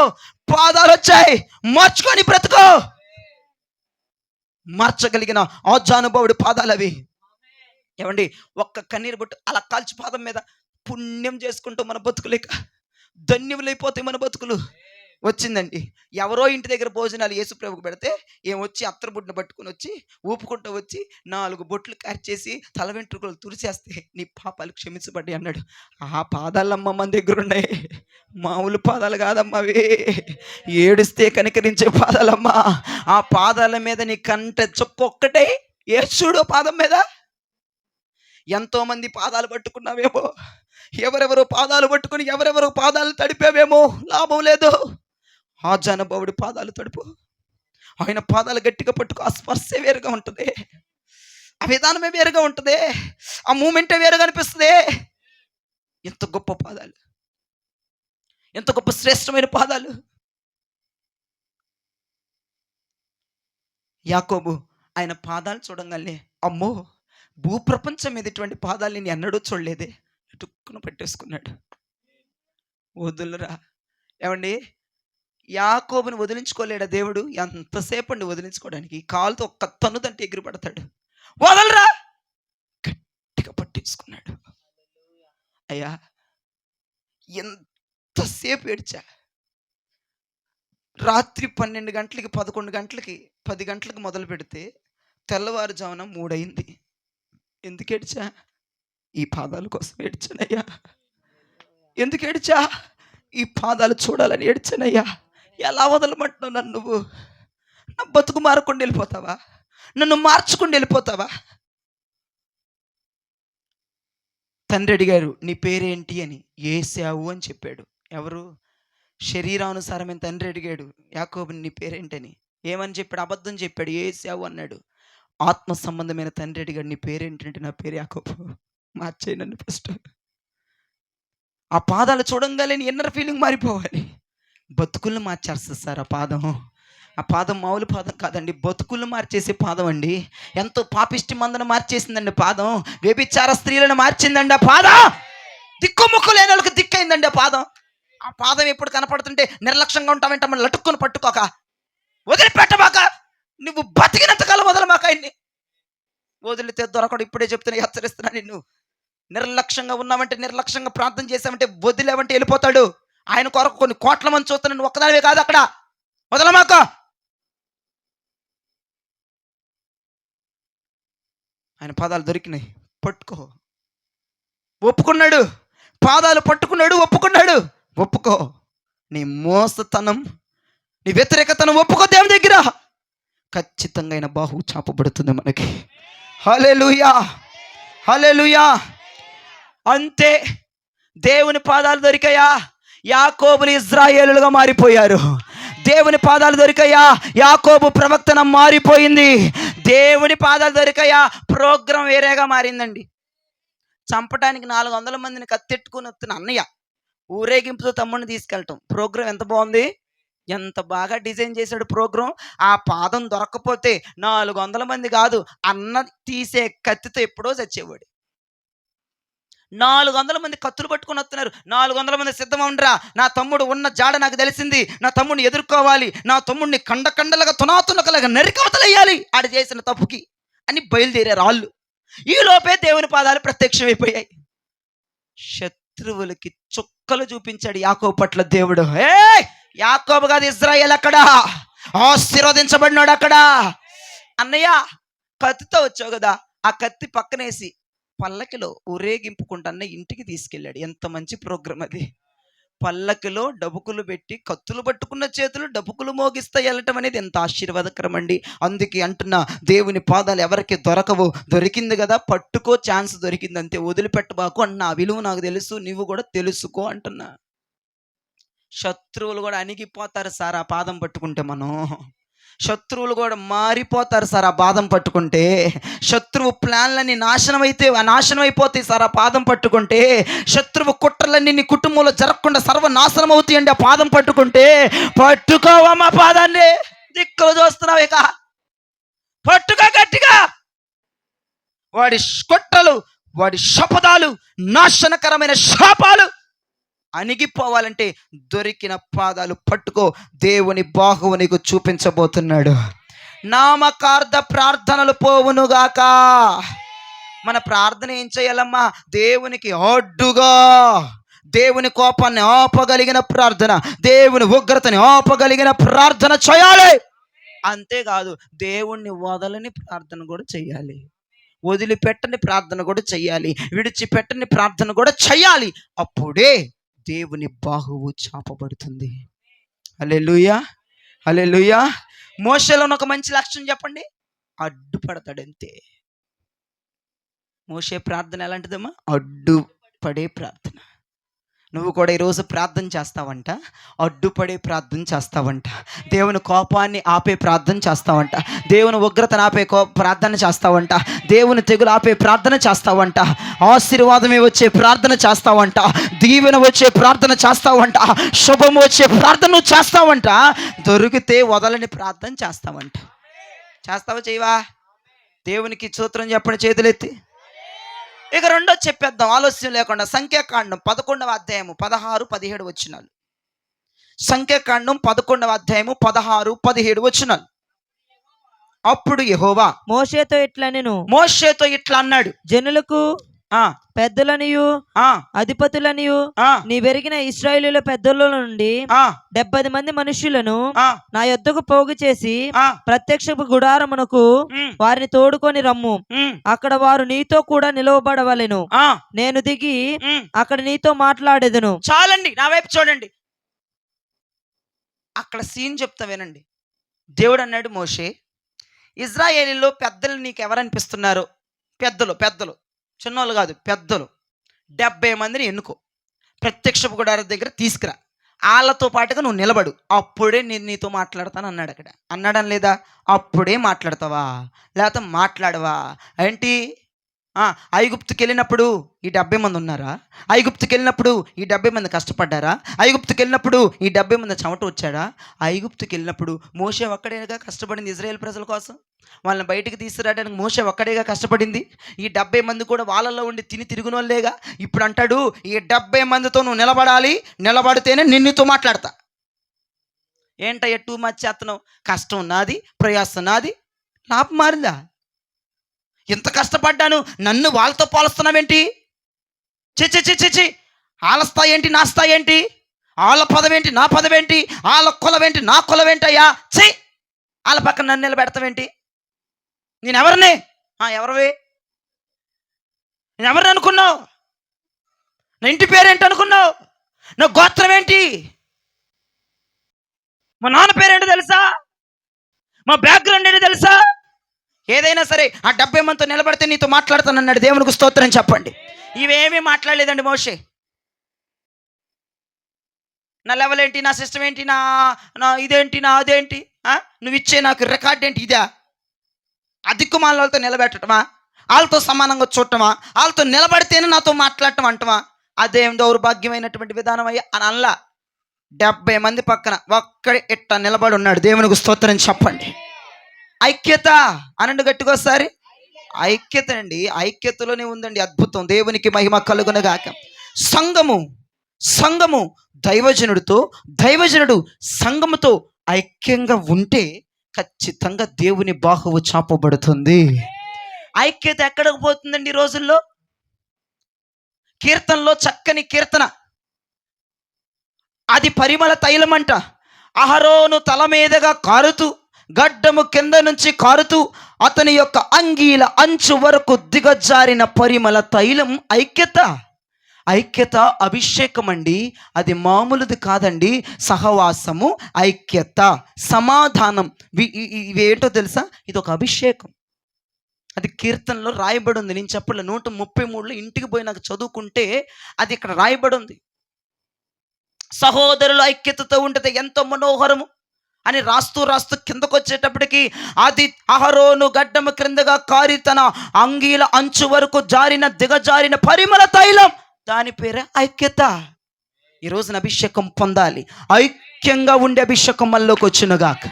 పాదాలు వచ్చాయి, మార్చుకొని బ్రతుకో. మార్చగలిగిన ఆజానుభావుడి పాదాలు అవి. ఏమండి, ఒక్క కన్నీరు బొట్టు అలా కాల్చి పాదం మీద పుణ్యం చేసుకుంటూ మన బతుకులేక ధన్యములైపోతాయి మన బతుకులు. వచ్చిందండి ఎవరో ఇంటి దగ్గర భోజనాలు యేసుప్రభుకు పెడితే ఏమొచ్చి అత్తరబుడ్డును పట్టుకుని వచ్చి ఊపుకుంటూ వచ్చి 4 బొట్లు కార్చేసి తల వెంట్రుకలు తురిచేస్తే నీ పాపాలు క్షమించబడ్డాయి అన్నాడు. ఆ పాదాలమ్మ మన దగ్గర ఉన్నాయి. మామూలు పాదాలు కాదమ్మా అవి, ఏడిస్తే కనికరించే పాదాలమ్మా. ఆ పాదాల మీద నీ కంట చొక్క ఒక్కటే యేసుడు పాదం మీద. ఎంతోమంది పాదాలు పట్టుకున్నావేమో, ఎవరెవరో పాదాలు పట్టుకుని ఎవరెవరో పాదాలు తడిపావేమో, లాభం లేదు. ఆ జానుభావుడి పాదాలు తడుపు. ఆయన పాదాలు గట్టిగా పట్టుకో. ఆ స్పర్శే వేరుగా ఉంటుంది, ఆ విధానమే వేరుగా ఉంటుంది, ఆ మూమెంటే వేరుగా అనిపిస్తుంది. ఎంత గొప్ప పాదాలు, ఎంత గొప్ప శ్రేష్టమైన పాదాలు. యాకోబు ఆయన పాదాలు చూడంగానే, అమ్మో, భూప్రపంచం మీద ఇటువంటి పాదాలు నేను ఎన్నడూ చూడలేదే, టుక్కున పెట్టేసుకున్నాడు. వదులురా. ఏమండి, యాకోబుని వదిలించుకోలేడా దేవుడు? ఎంతసేపు అండి వదిలించుకోవడానికి? కాలుతో ఒక్క తన్నుదంటే ఎగిరి పడతాడు. వదలరా, గట్టిగా పట్టేసుకున్నాడు. అయ్యా, ఎంతసేపు ఏడ్చా. రాత్రి 12 గంటలకి 11 గంటలకి 10 గంటలకు మొదలు పెడితే తెల్లవారుజామున 3 అయింది. ఎందుకు ఏడ్చా? ఈ పాదాల కోసం ఏడ్చానయ్యా. ఎందుకు ఏడ్చా? ఈ పాదాలు చూడాలని ఏడ్చానయ్యా. ఎలా వదలమంటున్నావు నన్ను? నువ్వు నా బతుకు మారకుండా వెళ్ళిపోతావా? నన్ను మార్చుకుండా వెళ్ళిపోతావా? తండ్రి అడిగారు, నీ పేరేంటి అని. ఏశావు అని చెప్పాడు. ఎవరు? శరీరానుసారమైన తండ్రి అడిగాడు యాకోబుని, నీ పేరేంటని. ఏమని చెప్పాడు? అబద్ధం చెప్పాడు, ఏశావు అన్నాడు. ఆత్మ సంబంధమైన తండ్రి అడిగాడు, నీ పేరేంటంటే, నా పేరు యాకోబు. మార్చేయి నన్ను ఫస్ట్. ఆ పాదాలు చూడంగానే నీ ఇన్నర్ ఫీలింగ్ మారిపోవాలి. బతుకులను మార్చేస్తుంది సార్ ఆ పాదం. ఆ పాదం మామూలు పాదం కాదండి, బతుకులు మార్చేసే పాదం అండి. ఎంతో పాపిష్టి మందను మార్చేసిందండి పాదం. వ్యభిచార స్త్రీలను మార్చిందండి ఆ పాదం. దిక్కుముక్కు లేని వాళ్ళకి దిక్కైందండి ఆ పాదం. ఆ పాదం ఎప్పుడు కనపడుతుంటే నిర్లక్ష్యంగా ఉంటామంటే మనం లటుక్కుని పట్టుకోక, వదిలిపెట్టమాక, నువ్వు బతికినంతకాలం వదలమాక. ఆయన్ని వదిలితే దొరకడు. ఇప్పుడే చెప్తున్నా, హెచ్చరిస్తున్నా నిన్ను. నిర్లక్ష్యంగా ఉన్నామంటే, నిర్లక్ష్యంగా ప్రార్థన చేసామంటే, వదిలేమంటే వెళ్ళిపోతాడు. ఆయన కొరకు కొన్ని కోట్ల మంది చూస్తున్నా, నువ్వు ఒక్కదానివే కాదు అక్కడ. వదలమాక. ఆయన పాదాలు దొరికినాయి, పట్టుకో. ఒప్పుకున్నాడు, పాదాలు పట్టుకున్నాడు, ఒప్పుకున్నాడు. ఒప్పుకో. నీ మోసతనం, నీ వ్యతిరేకతనం ఒప్పుకో. దేవుని దగ్గర ఖచ్చితంగా ఆయన బాహు చాపబడుతుంది మనకి. హల్లెలూయా, హల్లెలూయా. అంతే, దేవుని పాదాలు దొరికాయా, యాకోబులు ఇజ్రాయేలులుగా మారిపోయారు. దేవుని పాదాలు దొరికాయా, యాకోబు ప్రవక్తన మారిపోయింది. దేవుని పాదాలు దొరికాయా, ప్రోగ్రాం వేరేగా మారిందండి. చంపడానికి 400 మందిని కత్తెట్టుకుని వస్తున్న అన్నయ్య ఊరేగింపుతో తమ్ముడిని తీసుకెళ్ళటం. ప్రోగ్రాం ఎంత బాగుంది, ఎంత బాగా డిజైన్ చేశాడు ప్రోగ్రాం. ఆ పాదం దొరక్కపోతే 400 మంది కాదు, అన్న తీసే కత్తితో ఎప్పుడో చచ్చేవాడు. 400 మంది కత్తులు పట్టుకుని వస్తున్నారు. 400 మంది సిద్ధమవుండ్రా, నా తమ్ముడు ఉన్న జాడ నాకు తెలిసింది, నా తమ్ముడిని ఎదుర్కోవాలి, నా తమ్ముడిని కండలుగా తునాతునకలాగా నరికవతలయ్యాలి ఆడు చేసిన తప్పుకి అని బయలుదేరారు వాళ్ళు. ఈ లోపే దేవుని పాదాలు ప్రత్యక్షమైపోయాయి. శత్రువులకి చుక్కలు చూపించాడు యాకోబు పట్ల దేవుడు. యాకోబు కాదు, ఇజ్రాయేల్ అక్కడ ఆశీర్వదించబడినాడు. అక్కడ అన్నయ్య కత్తితో వచ్చావు కదా, ఆ కత్తి పక్కనేసి పల్లకిలో ఊరేగింపుకుంటా ఇంటికి తీసుకెళ్ళాడు. ఎంత మంచి ప్రోగ్రాం అది. పల్లకిలో డబుకులు పెట్టి, కత్తులు పట్టుకున్న చేతులు డబుకులు మోగిస్తా వెళ్ళటం అనేది ఎంత ఆశీర్వాదకరం అండి. అందుకే అంటున్నా, దేవుని పాదాలు ఎవరికి దొరకవు. దొరికింది కదా, పట్టుకో, ఛాన్స్ దొరికింది అంతే, వదిలిపెట్టబాకు అన్న. ఆ విలువ నాకు తెలుసు, నువ్వు కూడా తెలుసుకో అంటున్నా. శత్రువులు కూడా అణిగిపోతారు సార్ ఆ పాదం పట్టుకుంటే. మనం శత్రువులు కూడా మారిపోతారు సార్ ఆ పాదం పట్టుకుంటే. శత్రువు ప్లాన్లన్నీ నాశనం అయిపోతాయి సార్ ఆ పాదం పట్టుకుంటే. శత్రువు కుట్రలన్నీ నీ కుటుంబంలో జరగకుండా సర్వనాశనం అవుతాయండి ఆ పాదం పట్టుకుంటే. పట్టుకోవమ్మా పాదాన్ని. దిక్కులు చూస్తున్నావు ఇక, పట్టుకో గట్టిగా. వాడి కుట్రలు, వాడి శపథాలు, నాశనకరమైన శాపాలు అణిగిపోవాలంటే దొరికిన పాదాలు పట్టుకో. దేవుని బాహువు నీకు చూపించబోతున్నాడు. నామకార్థ ప్రార్థనలు పోవునుగాక. మన ప్రార్థన ఏం చేయాలమ్మా? దేవునికి అడ్డుగా, దేవుని కోపాన్ని ఆపగలిగిన ప్రార్థన, దేవుని ఉగ్రతని ఆపగలిగిన ప్రార్థన చేయాలి. అంతేకాదు, దేవుణ్ణి వదలని ప్రార్థన కూడా చేయాలి. వదిలిపెట్టని ప్రార్థన కూడా చెయ్యాలి. విడిచిపెట్టని ప్రార్థన కూడా చెయ్యాలి. అప్పుడే దేవుని బాహువు చాపబడుతుంది. హల్లెలూయా, హల్లెలూయా. మోషేలో ఒక మంచి లక్షణం చెప్పండి, అడ్డుపడతాడంతే. మోషే ప్రార్థన ఎలాంటిదమ్మా? అడ్డుపడే ప్రార్థన. నువ్వు కూడా ఈరోజు ప్రార్థన చేస్తావంట, అడ్డుపడే ప్రార్థన చేస్తావంట. దేవుని కోపాన్ని ఆపే ప్రార్థన చేస్తావంట, దేవుని ఉగ్రతను ఆపే ప్రార్థన చేస్తావంట, దేవుని తెగులు ఆపే ప్రార్థన చేస్తావంట, ఆశీర్వాదమే వచ్చే ప్రార్థన చేస్తావంట, దీవెన వచ్చే ప్రార్థన చేస్తావంట, శుభం వచ్చే ప్రార్థన చేస్తావంట, దొరికితే వదలని ప్రార్థన చేస్తావంట. చేస్తావా చేయవా? దేవునికి స్తోత్రం చెప్పండి చేతులెత్తి. ఇక రెండో చెప్పేద్దాం ఆలస్యం లేకుండా. సంఖ్యాకాండం 11వ అధ్యాయము 16, 17 వచనాలు. సంఖ్యాకాండం 11వ అధ్యాయము 16, 17 వచనాలు. అప్పుడు యెహోవా మోషేతో ఇట్లా అన్నాడు, జనులకు ఆ పెద్దలనియు ఆ అధిపతులనియు ఆ నీవెరిగిన ఇశ్రాయేలీయుల పెద్దల నుండి ఆ 70 మంది మనుష్యులను ఆ నా యొద్దకు పోగు చేసి ఆ ప్రత్యక్షపు గుడారమునకు ఉమ్, వారిని తోడుకొని రమ్ము. ఉమ్, అక్కడ వారు నీతో కూడా నిలవబడవలెను. ఆ నేను దిగి ఉమ్. అక్కడ నీతో మాట్లాడేదను. చాలండి, నా వైపు చూడండి. అక్కడ సీన్ చెప్తా వినండి. దేవుడు అన్నాడు, మోషే, ఇజ్రాయేలీలో పెద్దలు నీకు ఎవరనిపిస్తున్నారు? పెద్దలు పెద్దలు, చిన్నోళ్ళు కాదు, పెద్దలు 70 మందిని ఎన్నుకో, ప్రత్యక్షపు గుడారం దగ్గర తీసుకురా, వాళ్ళతో పాటుగా నువ్వు నిలబడు, అప్పుడే నేను నీతో మాట్లాడతాను అన్నాడు. అక్కడ అన్నాడని లేదా? అప్పుడే మాట్లాడతావా లేకపోతే మాట్లాడవా ఏంటి? ఐగుప్తుకి వెళ్ళినప్పుడు ఈ 70 మంది ఉన్నారా? ఐగుప్తుకి వెళ్ళినప్పుడు ఈ 70 మంది కష్టపడ్డారా? ఐగుప్తుకి వెళ్ళినప్పుడు ఈ 70 మంది చెమట వచ్చాడా? ఐగుప్తుకి వెళ్ళినప్పుడు మోషే ఒక్కడేగా కష్టపడింది ఇజ్రాయేల్ ప్రజల కోసం. వాళ్ళని బయటికి తీసుకురావడానికి మోషే ఒక్కడేగా కష్టపడింది. ఈ 70 మంది కూడా వాళ్ళల్లో ఉండి తిని తిరిగిన వాళ్ళేగా. ఇప్పుడు అంటాడు, ఈ 70 మందితో నువ్వు నిలబడాలి, నిలబడితేనే నిన్నుతో మాట్లాడతా. ఏంటయ్యా టూ మచ్ చేస్తున్నావు? కష్టం నాది, ప్రయాసం నాది, లాభం మారిందా? ఎంత కష్టపడ్డాను, నన్ను వాళ్ళతో పోలుస్తున్నావేంటి? చి వాళ్ళ స్థాయి ఏంటి, నా స్థాయి ఏంటి? వాళ్ళ పదవేంటి, నా పదవేంటి? వాళ్ళ కులవేంటి, నా కులవేంటయ్యా? వాళ్ళ పక్కన నన్ను నిలబెడతావేంటి? నేను ఎవరిని? ఎవరివి? నేను ఎవరిని అనుకున్నావు? నా ఇంటి పేరేంటి అనుకున్నావు? నా గోత్రం ఏంటి? మా నాన్న పేరేంటి తెలుసా? మా బ్యాక్గ్రౌండ్ ఏంటి తెలుసా? ఏదైనా సరే ఆ 70 మందితో నిలబడితే నీతో మాట్లాడతానన్నాడు. దేవునికి స్తోత్రం చెప్పండి. ఇవేమీ మాట్లాడలేదండి మోషే. నా లెవెల్ ఏంటి, నా సిస్టమ్ ఏంటి, నా ఇదేంటి, నా అదేంటి, నువ్వు ఇచ్చే నాకు రికార్డ్ ఏంటి? ఇదా? అధిక్కుమాల వాళ్ళతో నిలబెట్టడమా? వాళ్ళతో సమానంగా చూడటమా? వాళ్ళతో నిలబడితేనే నాతో మాట్లాడటం అంటమా? అదేం దౌర్భాగ్యమైనటువంటి విధానం అయ్యా అని అల్లా. 70 మంది పక్కన ఒక్కడే ఇట్ట నిలబడి ఉన్నాడు. దేవునికి స్తోత్రం చెప్పండి. ఐక్యత అనండి గట్టిగా ఒకసారి. ఐక్యత అండి, ఐక్యతలోనే ఉందండి అద్భుతం. దేవునికి మహిమ కలుగునగాక. సంఘము దైవజనుడితో, దైవజనుడు సంఘముతో ఐక్యంగా ఉంటే ఖచ్చితంగా దేవుని బాహువు చాపబడుతుంది. ఐక్యత ఎక్కడికి పోతుందండి ఈ రోజుల్లో? కీర్తనలో చక్కని కీర్తన, అది పరిమళ తైలమంట. అహరోను తల మీదగా కారుతూ, గడ్డము కింద నుంచి కారుతూ, అతని యొక్క అంగీల అంచు వరకు దిగజారిన పరిమళ తైలం ఐక్యత అభిషేకం అండి. అది మామూలుది కాదండి. సహవాసము, ఐక్యత, సమాధానం, ఇవేంటో తెలుసా? ఇది ఒక అభిషేకం. అది కీర్తనలో రాయబడి ఉంది. నేను చెప్పలే, 133లో ఇంటికి పోయి నాకు చదువుకుంటే అది ఇక్కడ రాయబడి ఉంది. సహోదరులు ఐక్యతతో ఉంటే ఎంతో మనోహరము అని రాస్తూ కిందకు వచ్చేటప్పటికి, అది అహరోను గడ్డము క్రిందగా కారి తన అంగీల అంచు వరకు దిగజారిన పరిమళ తైలం, దాని పేరే ఐక్యత. ఈ రోజున అభిషేకం పొందాలి, ఐక్యంగా ఉండే అభిషేకం మనలోకి వచ్చునుగాక.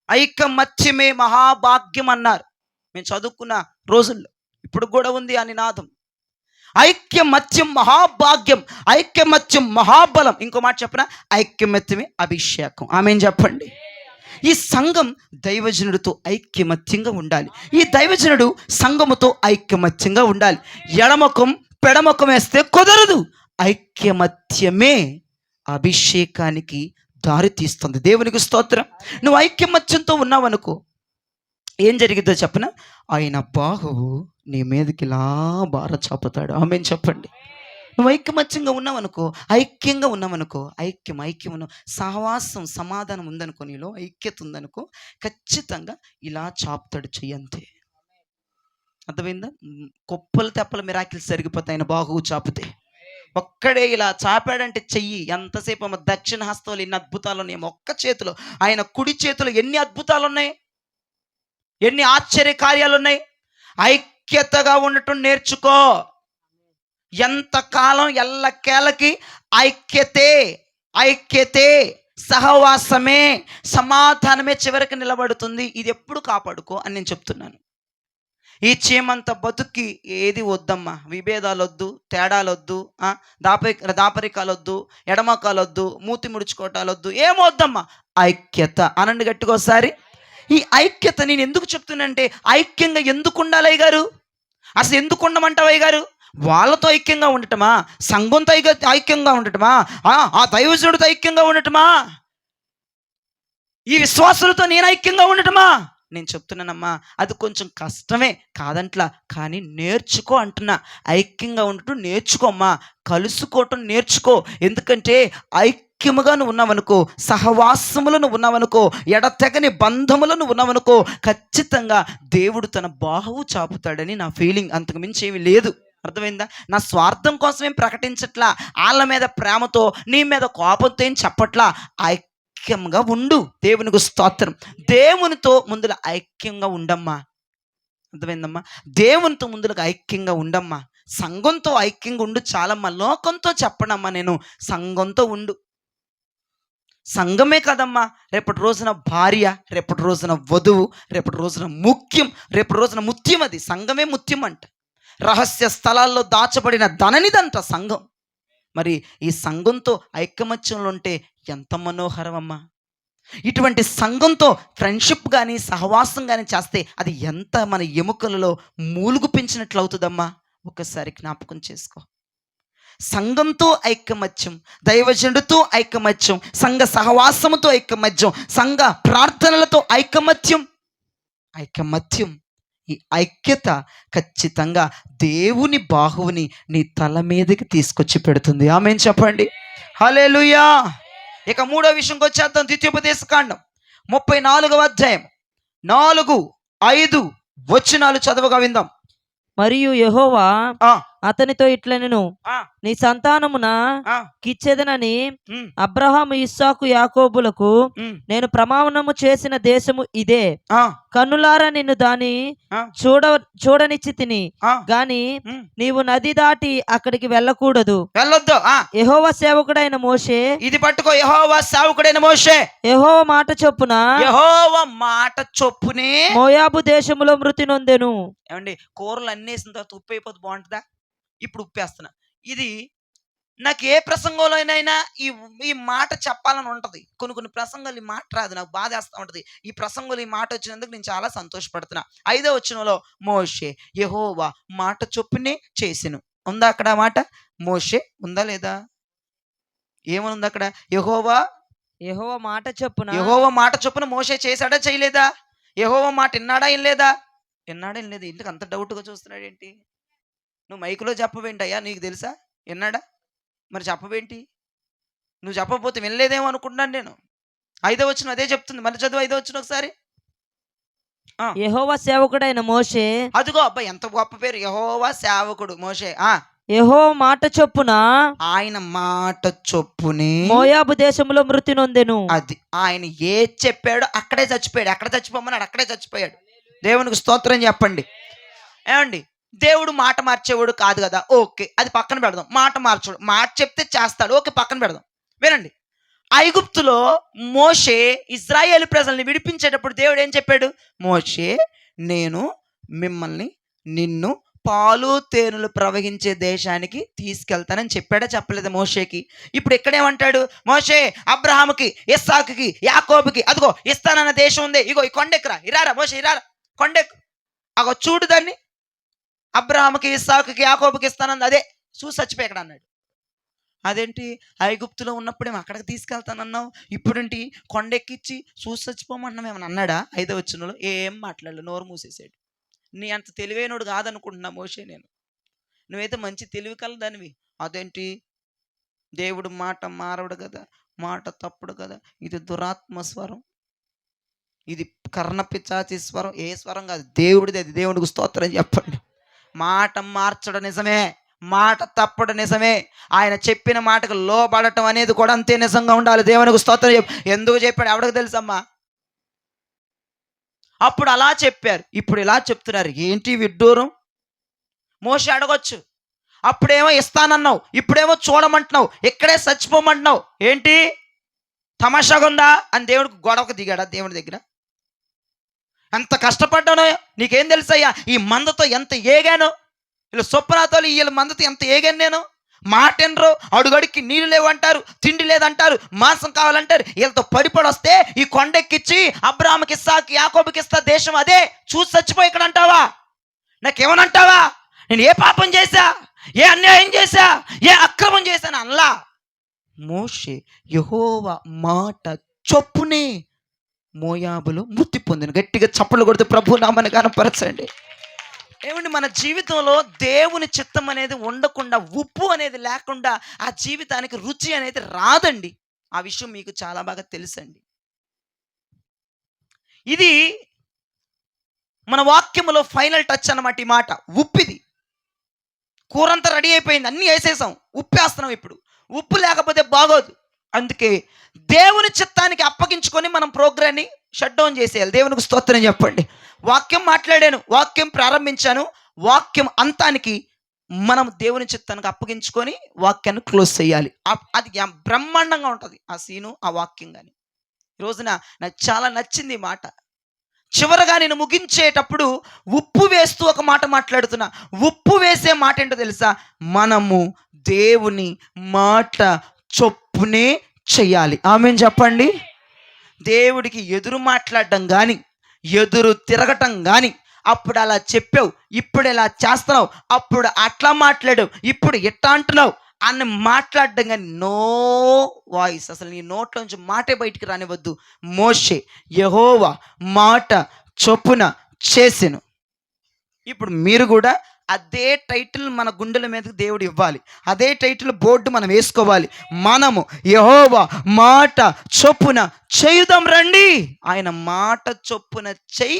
ఐకమత్యమే మహాభాగ్యం అన్నారు మేము చదువుకున్న రోజుల్లో. ఇప్పుడు కూడా ఉంది ఆ నినాదం. ఐక్యమత్యం మహాభాగ్యం, ఐక్యమత్యం మహాబలం. ఇంకో మాట చెప్పనా? ఐక్యమత్యమే అభిషేకం. ఆమేన్ చెప్పండి. ఈ సంఘం దైవజనుడితో ఐక్యమత్యంగా ఉండాలి. ఈ దైవజనుడు సంఘముతో ఐక్యమత్యంగా ఉండాలి. ఎడమకం పెడమకం వేస్తే కుదరదు. ఐక్యమత్యమే అభిషేకానికి దారి తీస్తుంది. దేవునికి స్తోత్రం. నువ్వు ఐక్యమత్యంతో ఉన్నావనుకో, ఏం జరిగిద్దో చెప్పనా? ఆయన బాహువు నీ మీదకి ఇలా బార చాపుతాడు. ఆమేన్ చెప్పండి. నువ్వు ఐక్యమత్యంగా ఉన్నావనుకో, ఐక్యంగా ఉన్నావనుకో, ఐక్యం ఉన్నావు, సహవాసం, సమాధానం ఉందనుకో, నీలో ఐక్యత ఉందనుకో, ఖచ్చితంగా ఇలా చాపుతాడు చెయ్యి. అంతే. అర్థమైందా? కుప్పలు తెప్పలు మిరాకిల్స్ జరిగిపోతాయి ఆయన బాహువు చాపితే. ఒక్కడే ఇలా చాపాడంటే చెయ్యి, ఎంతసేపు దక్షిణ హస్తాలు ఎన్ని అద్భుతాలు ఉన్నాయి. ఒక్క చేతిలో, ఆయన కుడి చేతిలో ఎన్ని అద్భుతాలు ఉన్నాయి, ఎన్ని ఆశ్చర్య కార్యాలు ఉన్నాయి. ఐక్యతగా ఉండటం నేర్చుకో. ఎంతకాలం ఎల్లకేళ్ళకి ఐక్యతే సహవాసమే, సమాధానమే చివరికి నిలబడుతుంది. ఇది ఎప్పుడు కాపాడుకో అని నేను చెప్తున్నాను. ఈ చీమంత బతుక్కి ఏది వద్దమ్మా. విభేదాలొద్దు, తేడాలొద్దు, దాపరికాలొద్దు, ఎడమకాలొద్దు, మూతి ముడుచుకోవటాలొద్దు, ఏమొద్దమ్మా. ఐక్యత అనండి గట్టిగా ఒకసారి. ఈ ఐక్యత నేను ఎందుకు చెప్తున్నానంటే, ఐక్యంగా ఎందుకు ఉండాలి అయ్య గారు? అసలు ఎందుకు ఉండమంటావు అయ్య గారు? వాళ్ళతో ఐక్యంగా ఉండటమా? సంఘంతో ఐక్యంగా ఉండటమా? ఆ దైవజనుడితో ఐక్యంగా ఉండటమా? ఈ విశ్వాసులతో నేను ఐక్యంగా ఉండటమా? నేను చెప్తున్నానమ్మా, అది కొంచెం కష్టమే కాదంట్లా, కానీ నేర్చుకో అంటున్నా. ఐక్యంగా ఉండటం నేర్చుకోమ్మా, కలుసుకోవటం నేర్చుకో. ఎందుకంటే ఐక్యముగా నువ్వు ఉన్నావనుకో, సహవాసములు నువ్వు ఉన్నావనుకో, ఎడతెగని బంధములు నువ్వు ఉన్నావనుకో, ఖచ్చితంగా దేవుడు తన బాహువు చాపుతాడని నా ఫీలింగ్. అంతకు మించి ఏమీ లేదు. అర్థమైందా? నా స్వార్థం కోసం ఏం ప్రకటించట్లా, వాళ్ళ మీద ప్రేమతో నీ మీద కోపంతో ఏం చెప్పట్లా. ఐక్యంగా ఉండు. దేవునికి స్తోత్రం. దేవునితో ముందుల ఐక్యంగా ఉండమ్మా. అర్థమైందమ్మా? దేవునితో ముందులకు ఐక్యంగా ఉండమ్మా. సంఘంతో ఐక్యంగా ఉండు చాలమ్మా. లోకంతో చెప్పనమ్మా నేను, సంఘంతో ఉండు. సంఘమే కదమ్మా రేపటి రోజున భార్య, రేపటి రోజున వధువు, రేపటి రోజున ముఖ్యం, రేపటి రోజున ముత్యం. అది సంఘమే ముత్యం అంట. రహస్య స్థలాల్లో దాచబడిన ధననిదంట సంఘం. మరి ఈ సంఘంతో ఐకమత్యంలో ఉంటే ఎంత మనోహరం అమ్మా. ఇటువంటి సంఘంతో ఫ్రెండ్షిప్ కానీ సహవాసం కానీ చేస్తే అది ఎంత మన ఎముకలలో మూలుగు పెంచినట్లు అవుతుందమ్మా. ఒకసారి జ్ఞాపకం చేసుకో. సంఘంతో ఐకమత్యం, దైవజనుడితో ఐకమత్యం, సంఘ సహవాసముతో ఐకమత్యం, సంఘ ప్రార్థనలతో ఐకమత్యం. ఈ ఐక్యత ఖచ్చితంగా దేవుని బాహువుని నీ తల మీదకి తీసుకొచ్చి పెడుతుంది. ఆమేన్ చెప్పండి. హల్లెలూయా. ఇక మూడో విషయంకి వచ్చేద్దాం. ద్వితీయోపదేశకాండం 34వ అధ్యాయం 4-5 వచనాలు చదవగా విందాం. మరియు యెహోవా ఆ అతనితో ఇట్లనెను, ఆ నీ సంతానమున ఆ కిచ్చెదనని ఉమ్, అబ్రహాము, ఇస్సాకు, యాకోబులకు ఉమ్, నేను ప్రమాణము చేసిన దేశము ఇదే. ఆ కన్నులారా నిన్ను దాని ఆ చూడనిచ్చి తిని ఆ గాని ఉమ్. నీవు నది దాటి అక్కడికి వెళ్ళకూడదు. వెళ్ళొద్దు. యెహోవా సేవకుడైన మోషే ఇది పట్టుకో. యెహోవా సేవకుడైన మోషే యెహోవా మాట చొప్పున యెహోవా మాట చొప్పునే. మోయాబు దేశములో మృతి నొందెను. ఏమండి, కూరలు అన్నేసిన తర్వాత ఉప్పు అయిపోతే బాగుంటుందా? ఇప్పుడు ఉప్పేస్తున్నా. ఇది నాకు ఏ ప్రసంగంలోనైనా ఈ ఈ మాట చెప్పాలని ఉంటుంది. కొన్ని ప్రసంగాలు ఈ మాట రాదు, నాకు బాధేస్తూ ఉంటుంది. ఈ ప్రసంగంలో ఈ మాట వచ్చినందుకు నేను చాలా సంతోషపడుతున్నా. 5వ వచనంలో మోషే యెహోవా మాట చొప్పునే చేసెను. ఉందా అక్కడ మాట? మోషే ఉందా లేదా? ఏమనుంది అక్కడ? యెహోవా యెహోవా మాట చొప్పున మోషే చేశాడా చేయలేదా? యెహోవా మాట విన్నాడా వినలేదా? వినలేదు. ఇంటికి అంత డౌట్గా చూస్తున్నాడు ఏంటి? నువ్వు మైకులో చెప్పవేంటయ్యా? నీకు తెలుసా? విన్నాడా? మరి చెప్పవేంటి? నువ్వు చెప్పకపోతే వినలేదేమో అనుకుంటున్నాను నేను. 5వ వచనం అదే చెప్తుంది. మరి చదువు 5వ వచనం ఒకసారి. యెహోవా సేవకుడైన మోషే అదిగో అబ్బాయి, ఎంత గొప్ప పేరు, యెహోవా సేవకుడు మోషే. యెహోవా మాట చొప్పున ఆయన మాట చొప్పునే మోయాబు దేశములో మృతి నొందెను. అది ఆయన ఏ చెప్పాడో అక్కడే చచ్చిపోయాడు. ఎక్కడ చచ్చిపోమన్నాడు అక్కడే చచ్చిపోయాడు. దేవునికి స్తోత్రం చెప్పండి. ఏమండి, దేవుడు మాట మార్చేవాడు కాదు కదా. ఓకే, అది పక్కన పెడదాం. మాట మార్చడు, మాట చెప్తే చేస్తాడు. ఓకే, పక్కన పెడదాం. వినండి, ఐగుప్తులో మోషే ఇజ్రాయేలు ప్రజల్ని విడిపించేటప్పుడు దేవుడు ఏం చెప్పాడు? మోషే, నేను మిమ్మల్ని నిన్ను పాలు తేనెలు ప్రవహించే దేశానికి తీసుకెళ్తానని చెప్పాడా చెప్పలేదు మోషేకి? ఇప్పుడు ఇక్కడేమంటాడు? మోషే అబ్రహాముకి, ఇస్సాకుకి, యాకోబుకి అదిగో ఇస్తానన్న దేశం ఉంది, ఇగో ఈ కొండెక్కురా, ఇరారా మోషే, ఇరారా కొండెక్కు, అగో చూడు దాన్ని, అబ్రహాముకి, ఇస్సాకుకి, యాకోబుకి ఇస్తానన్నది, అదే చూసి చచ్చిపోయాడు అన్నాడు. అదేంటి, ఐగుప్తులో ఉన్నప్పుడేమో అక్కడికి తీసుకెళ్తానన్నావు, ఇప్పుడేంటి కొండెక్కిచ్చి చూసి చచ్చిపోమన్నావు ఏమని అన్నాడా? 5వ వచనంలో ఏం మాట్లాడలేదు, నోరు మూసేసాడు. నీ అంత తెలివైనోడు కాదనుకుంటున్నా మోషే నేను. నువ్వైతే మంచి తెలివి కలదానివి. అదేంటి, దేవుడు మాట మారవడు కదా, మాట తప్పుడు కదా, ఇది దురాత్మ స్వరం, ఇది కర్ణపిచాచి స్వరం. ఏ స్వరం కాదు, దేవుడిది. అది దేవుడికి స్తోత్రం చెప్పండి. మాట మార్చడం నిజమే, మాట తప్పడం నిజమే, ఆయన చెప్పిన మాటకు లోబడటం అనేది కూడా అంతే నిజంగా ఉండాలి. దేవునికి స్తోత్రం ఎందుకు చెప్పాడు ఎవరికి తెలుసమ్మా? అప్పుడు అలా చెప్పారు, ఇప్పుడు ఇలా చెప్తున్నారు. ఏంటి విడ్డూరం? మోషే అడగొచ్చు, అప్పుడేమో ఇస్తానన్నావు, ఇప్పుడేమో చూడమంటున్నావు, ఇక్కడే చచ్చిపోమంటున్నావు. ఏంటి తమాషాగా ఉందా అని దేవుడికి గొడవకు దిగాడా దేవుడి దగ్గర? ఎంత కష్టపడ్డానో నీకేం తెలుసయ్యా, ఈ మందతో ఎంత ఏగానో, వీళ్ళు స్వప్నాతోలు వీళ్ళ మందతో ఎంత ఏగాను నేను. మాట వినరు, అడుగడికి నీళ్ళు లేవంటారు, తిండి లేదంటారు, మాంసం కావాలంటారు. వీళ్ళతో పడిపడి వస్తే ఈ కొండెక్కిచ్చి అబ్రాహాముకి ఇస్సాకు యాకోబుకి ఇస్తా దేశం అదే చూసి చచ్చిపోయి ఇక్కడ అంటావా? నాకేమనంటావా? నేను ఏ పాపం చేశా, ఏ అన్యాయం చేశా, ఏ అక్రమం చేశాను అల్లా. మోషే యెహోవా మాట చొప్పునే మోయాబులో మృతి పొందిన. గట్టిగా చప్పట్లు కొడితే ప్రభు నామని కనపరచండి. ఏమండి, మన జీవితంలో దేవుని చిత్తం అనేది ఉండకుండా, ఉప్పు అనేది లేకుండా ఆ జీవితానికి రుచి అనేది రాదండి. ఆ విషయం మీకు చాలా బాగా తెలుసండి. ఇది మన వాక్యములో ఫైనల్ టచ్ అన్నమాట. ఈ మాట ఉప్పిది. కూరంతా రెడీ అయిపోయింది, అన్నీ వేసేసాం, ఉప్పు వేస్తున్నాం. ఇప్పుడు ఉప్పు లేకపోతే బాగోదు. అందుకే దేవుని చిత్తానికి అప్పగించుకొని మనం ప్రోగ్రాన్ని షట్ డౌన్ చేసేయాలి. దేవునికి స్తోత్రం చెప్పండి. వాక్యం మాట్లాడాను, వాక్యం ప్రారంభించాను, వాక్యం అంతానికి మనం దేవుని చిత్తానికి అప్పగించుకొని వాక్యాన్ని క్లోజ్ చేయాలి. అది బ్రహ్మాండంగా ఉంటుంది ఆ సీను, ఆ వాక్యం. కానీ ఈ రోజున నాకు చాలా నచ్చింది ఈ మాట. చివరగా నేను ముగించేటప్పుడు ఉప్పు వేస్తూ ఒక మాట మాట్లాడుతున్నా. ఉప్పు వేసే మాట ఏంటో తెలుసా? మనము దేవుని మాట చొప్పునే చెయ్యాలి. ఆమేన్ చెప్పండి. దేవుడికి ఎదురు మాట్లాడడం కానీ, ఎదురు తిరగటం కానీ, అప్పుడు అలా చెప్పావు, ఇప్పుడు ఇలా చేస్తున్నావు, అప్పుడు అట్లా మాట్లాడావు, ఇప్పుడు ఇట్లా అంటున్నావు అని మాట్లాడడం కానీ, నో వాయిస్. అసలు నీ నోట్లోంచి మాటే బయటికి రానివద్దు. మోషే యెహోవా మాట చొప్పున చేసెను. ఇప్పుడు మీరు కూడా అదే టైటిల్ మన గుండెల మీదకి దేవుడు ఇవ్వాలి. అదే టైటిల్ బోర్డు మనం వేసుకోవాలి. మనము యెహోవా మాట చొప్పున చేయుదాం రండి. ఆయన మాట చొప్పున చెయ్యి,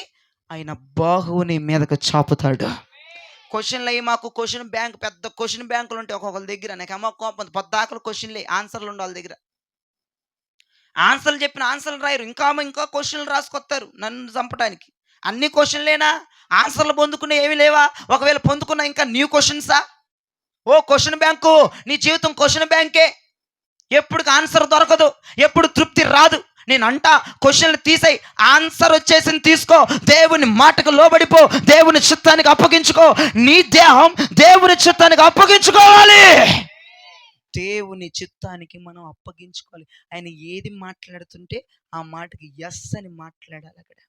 ఆయన బాహువుని మీదకు చాపుతాడు. క్వశ్చన్లు అయ్యి మాకు క్వశ్చన్ బ్యాంక్, పెద్ద క్వశ్చన్ బ్యాంకులు ఉంటాయి ఒక్కొక్కరి దగ్గర. నాకు అమ్మ కోపం, పొద్దాకలు క్వశ్చన్లే, ఆన్సర్లు ఉండాలి వాళ్ళ దగ్గర. ఆన్సర్లు చెప్పిన ఆన్సర్లు రాయరు, ఇంకా క్వశ్చన్లు రాసుకొస్తారు నన్ను చంపడానికి. అన్ని క్వశ్చన్లేనా? ఆన్సర్లు పొందుకునే ఏమి లేవా? ఒకవేళ పొందుకున్నా ఇంకా న్యూ క్వశ్చన్సా? ఓ క్వశ్చన్ బ్యాంకు, నీ జీవితం క్వశ్చన్ బ్యాంకే. ఎప్పుడు ఆన్సర్ దొరకదు, ఎప్పుడు తృప్తి రాదు. నేను అంటా, క్వశ్చన్లు తీసేయి, ఆన్సర్ వచ్చేసింది తీసుకో, దేవుని మాటకు లోబడిపో, దేవుని చిత్తానికి అప్పగించుకో. నీ దేహం దేవుని చిత్తానికి అప్పగించుకోవాలి. దేవుని చిత్తానికి మనం అప్పగించుకోవాలి. ఆయన ఏది మాట్లాడుతుంటే ఆ మాటకి ఎస్ అని మాట్లాడాలి. అక్కడ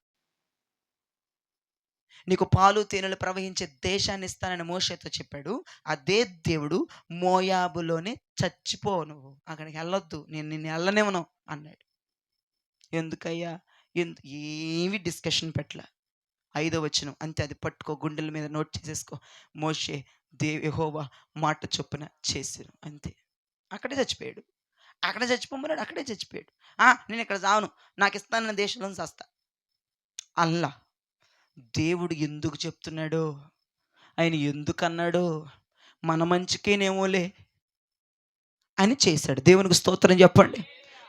నీకు పాలు తేనెలు ప్రవహించే దేశాన్ని ఇస్తానని మోషేతో చెప్పాడు. అదే దేవుడు మోయాబులోనే చచ్చిపో, నువ్వు అక్కడికి వెళ్ళొద్దు, నేను నిన్ను వెళ్ళనివ్వను అన్నాడు. ఎందుకయ్యా? ఏమి డిస్కషన్ పెట్టలే. 5వ వచనం అంతే, అది పట్టుకో, గుండెల మీద నోట్ చేసేసుకో. మోషే యెహోవా మాట చొప్పున చేసాను, అంతే. అక్కడే చచ్చిపోయాడు. అక్కడే చచ్చిపోమన్నాడు, అక్కడే చచ్చిపోయాడు. నేను ఇక్కడ చావను, నాకు ఇస్తానన్న దేశంలో చస్తా. అల్లా దేవుడు ఎందుకు చెప్తున్నాడో, ఆయన ఎందుకన్నాడో, మన మంచికేనేమోలే అని చేశాడు. దేవునికి స్తోత్రం చెప్పండి.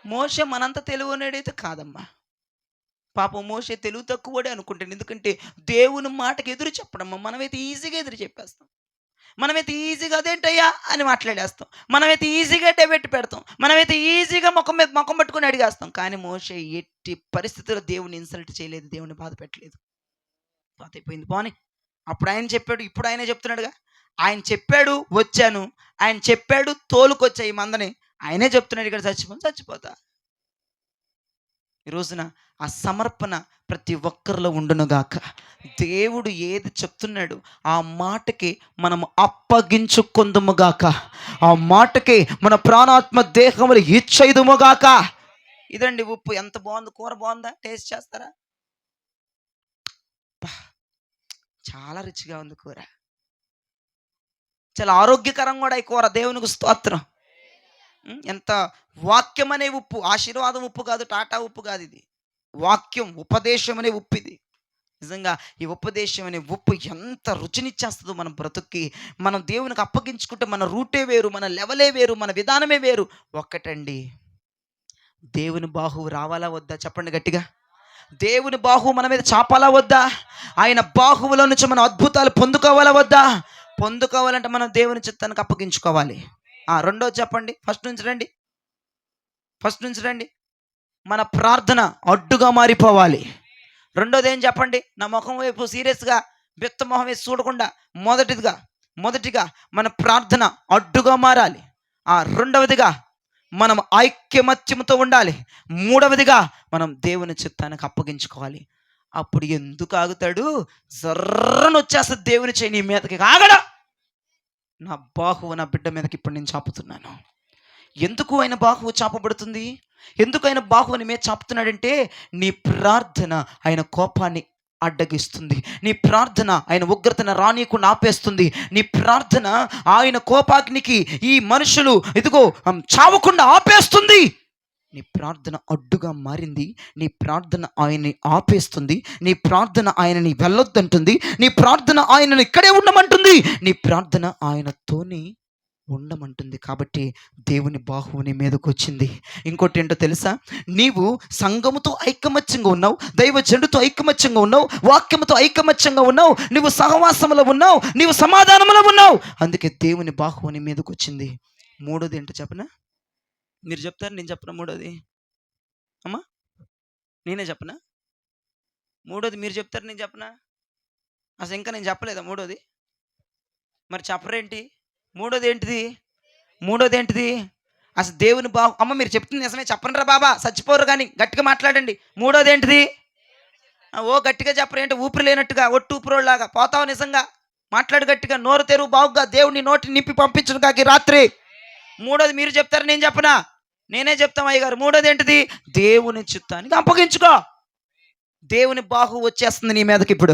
మోషే మనంత తెలివనేడైతే కాదమ్మా. పాపం మోషే తెలుగు తక్కువడే అనుకుంటాను. ఎందుకంటే దేవుని మాటకి ఎదురు చెప్పడమ్మా. మనమైతే ఈజీగా ఎదురు చెప్పేస్తాం. మనమైతే ఈజీగా అదేంటయ్యా అని మాట్లాడేస్తాం. మనమైతే ఈజీగా డెబెట్ పెడతాం. మనమైతే ఈజీగా ముఖం మీద ముఖం పట్టుకుని అడిగేస్తాం. కానీ మోషే ఎట్టి పరిస్థితుల్లో దేవుని ఇన్సల్ట్ చేయలేదు, దేవుని బాధ పెట్టలేదు. బాధ అయిపోయింది పోనీ. అప్పుడు ఆయన చెప్పాడు, ఇప్పుడు ఆయనే చెప్తున్నాడుగా. ఆయన చెప్పాడు వచ్చాను, ఆయన చెప్పాడు తోలుకొచ్చా ఈ మందని, ఆయనే చెప్తున్నాడు ఇక్కడ చచ్చిపోతా. ఈ రోజున ఆ సమర్పణ ప్రతి ఒక్కరిలో ఉండునుగాక. దేవుడు ఏది చెప్తున్నాడు ఆ మాటకి మనం అప్పగించుకుందుముగాక. ఆ మాటకి మన ప్రాణాత్మ దేహములు ఇచ్చైదుముగాక. ఇదండి ఉప్పు. ఎంత బాగుంది కూర, బాగుందా? టేస్ట్ చేస్తారా? చాలా రుచిగా ఉంది కూర, చాలా ఆరోగ్యకరంగా కూడా ఈ కూర. దేవునికి స్తోత్రం. ఎంత వాక్యం అనే ఉప్పు, ఆశీర్వాదం ఉప్పు కాదు, టాటా ఉప్పు కాదు, ఇది వాక్యం, ఉపదేశం అనే ఉప్పు. ఇది నిజంగా ఈ ఉపదేశం అనే ఉప్పు ఎంత రుచినిచ్చేస్తుందో మన బ్రతుక్కి. మనం దేవునికి అప్పగించుకుంటే మన రూటే వేరు, మన లెవెలే వేరు, మన విధానమే వేరు. ఒక్కటండి, దేవుని బాహువు రావాలా వద్దా? చెప్పండి గట్టిగా. దేవుని బాహువు మన మీద చాపాలా వద్దా? ఆయన బాహువులో నుంచి మనం అద్భుతాలు పొందుకోవాలా వద్దా? పొందుకోవాలంటే మనం దేవుని చిత్తానికి అప్పగించుకోవాలి. రెండోది చెప్పండి, ఫస్ట్ నుంచి రండి. మన ప్రార్థన అడ్డుగా మారిపోవాలి. రెండోది ఏం చెప్పండి? నా ముఖం వైపు సీరియస్గా బిత్త మొహం వేసి చూడకుండా మొదటిగా మన ప్రార్థన అడ్డుగా మారాలి. రెండవదిగా మనం ఐక్యమత్యంతో ఉండాలి. మూడవదిగా మనం దేవుని చిత్తానికి అప్పగించుకోవాలి. అప్పుడు ఎందుకు ఆగుతాడు? జర్రను వచ్చేస్తుంది దేవుని చేయి నీ మీదకి. ఆగడా, నా బాహువు నా బిడ్డ మీదకి ఇప్పుడు నేను చాపుతున్నాను. ఎందుకు ఆయన బాహువు చాపబడుతుంది? ఎందుకు ఆయన బాహువుని మీద చాపుతున్నాడంటే నీ ప్రార్థన ఆయన కోపాన్ని అడ్డగిస్తుంది. నీ ప్రార్థన ఆయన ఉగ్రతను రానీయకుండా ఆపేస్తుంది. నీ ప్రార్థన ఆయన కోపాగ్నికి ఈ మనుషులు చావకుండా ఆపేస్తుంది. నీ ప్రార్థన అడ్డుగా మారింది. నీ ప్రార్థన ఆయన్ని ఆపేస్తుంది. నీ ప్రార్థన ఆయనని వెళ్ళొద్దంటుంది. నీ ప్రార్థన ఆయనని ఇక్కడే ఉండమంటుంది. నీ ప్రార్థన ఆయనతోని ఉండమంటుంది. కాబట్టి దేవుని బాహువు నీ మీదకు వచ్చింది. ఇంకోటి ఏంటో తెలుసా? నీవు సంఘముతో ఐకమత్యంగా ఉన్నావు, దైవజనుడితో ఐకమత్యంగా ఉన్నావు, వాక్యముతో ఐకమత్యంగా ఉన్నావు, నువ్వు సహవాసంలో ఉన్నావు, నీవు సమాధానంలో ఉన్నావు. అందుకే దేవుని బాహువు నీ మీదకు వచ్చింది. మూడోది ఏంటో చెప్పనా? మీరు చెప్తారు, నేను చెప్పనా? మూడోది అమ్మా నేనే చెప్పనా? మూడోది మీరు చెప్తారు, నేను చెప్పనా? అసలు ఇంకా నేను చెప్పలేదా మూడోది? మరి చెప్పరేంటి? మూడోది ఏంటిది? అసలు దేవుని అమ్మ మీరు చెప్తుంది నిజమే, చెప్పండి రా బాబా, చచ్చిపోరు కానీ గట్టిగా మాట్లాడండి. మూడోది ఏంటిది? గట్టిగా చెప్పరేంటి? ఊపిరి లేనట్టుగా ఒట్టు ఊపిరోళ్ళలాగా పోతావు. నిజంగా మాట్లాడు గట్టిగా, నోరు తెరువు బాగుగా, దేవుని నోటిని నింపి పంపించను కాకి రాత్రి. మూడోది మీరు చెప్తారు, నేను చెప్పనా? నేనే చెప్తాం అయ్యగారు. మూడోది ఏంటిది? దేవుని చిత్తానికి అప్పగించుకో. దేవుని బాహు వచ్చేస్తుంది నీ మీదకి. ఇప్పుడు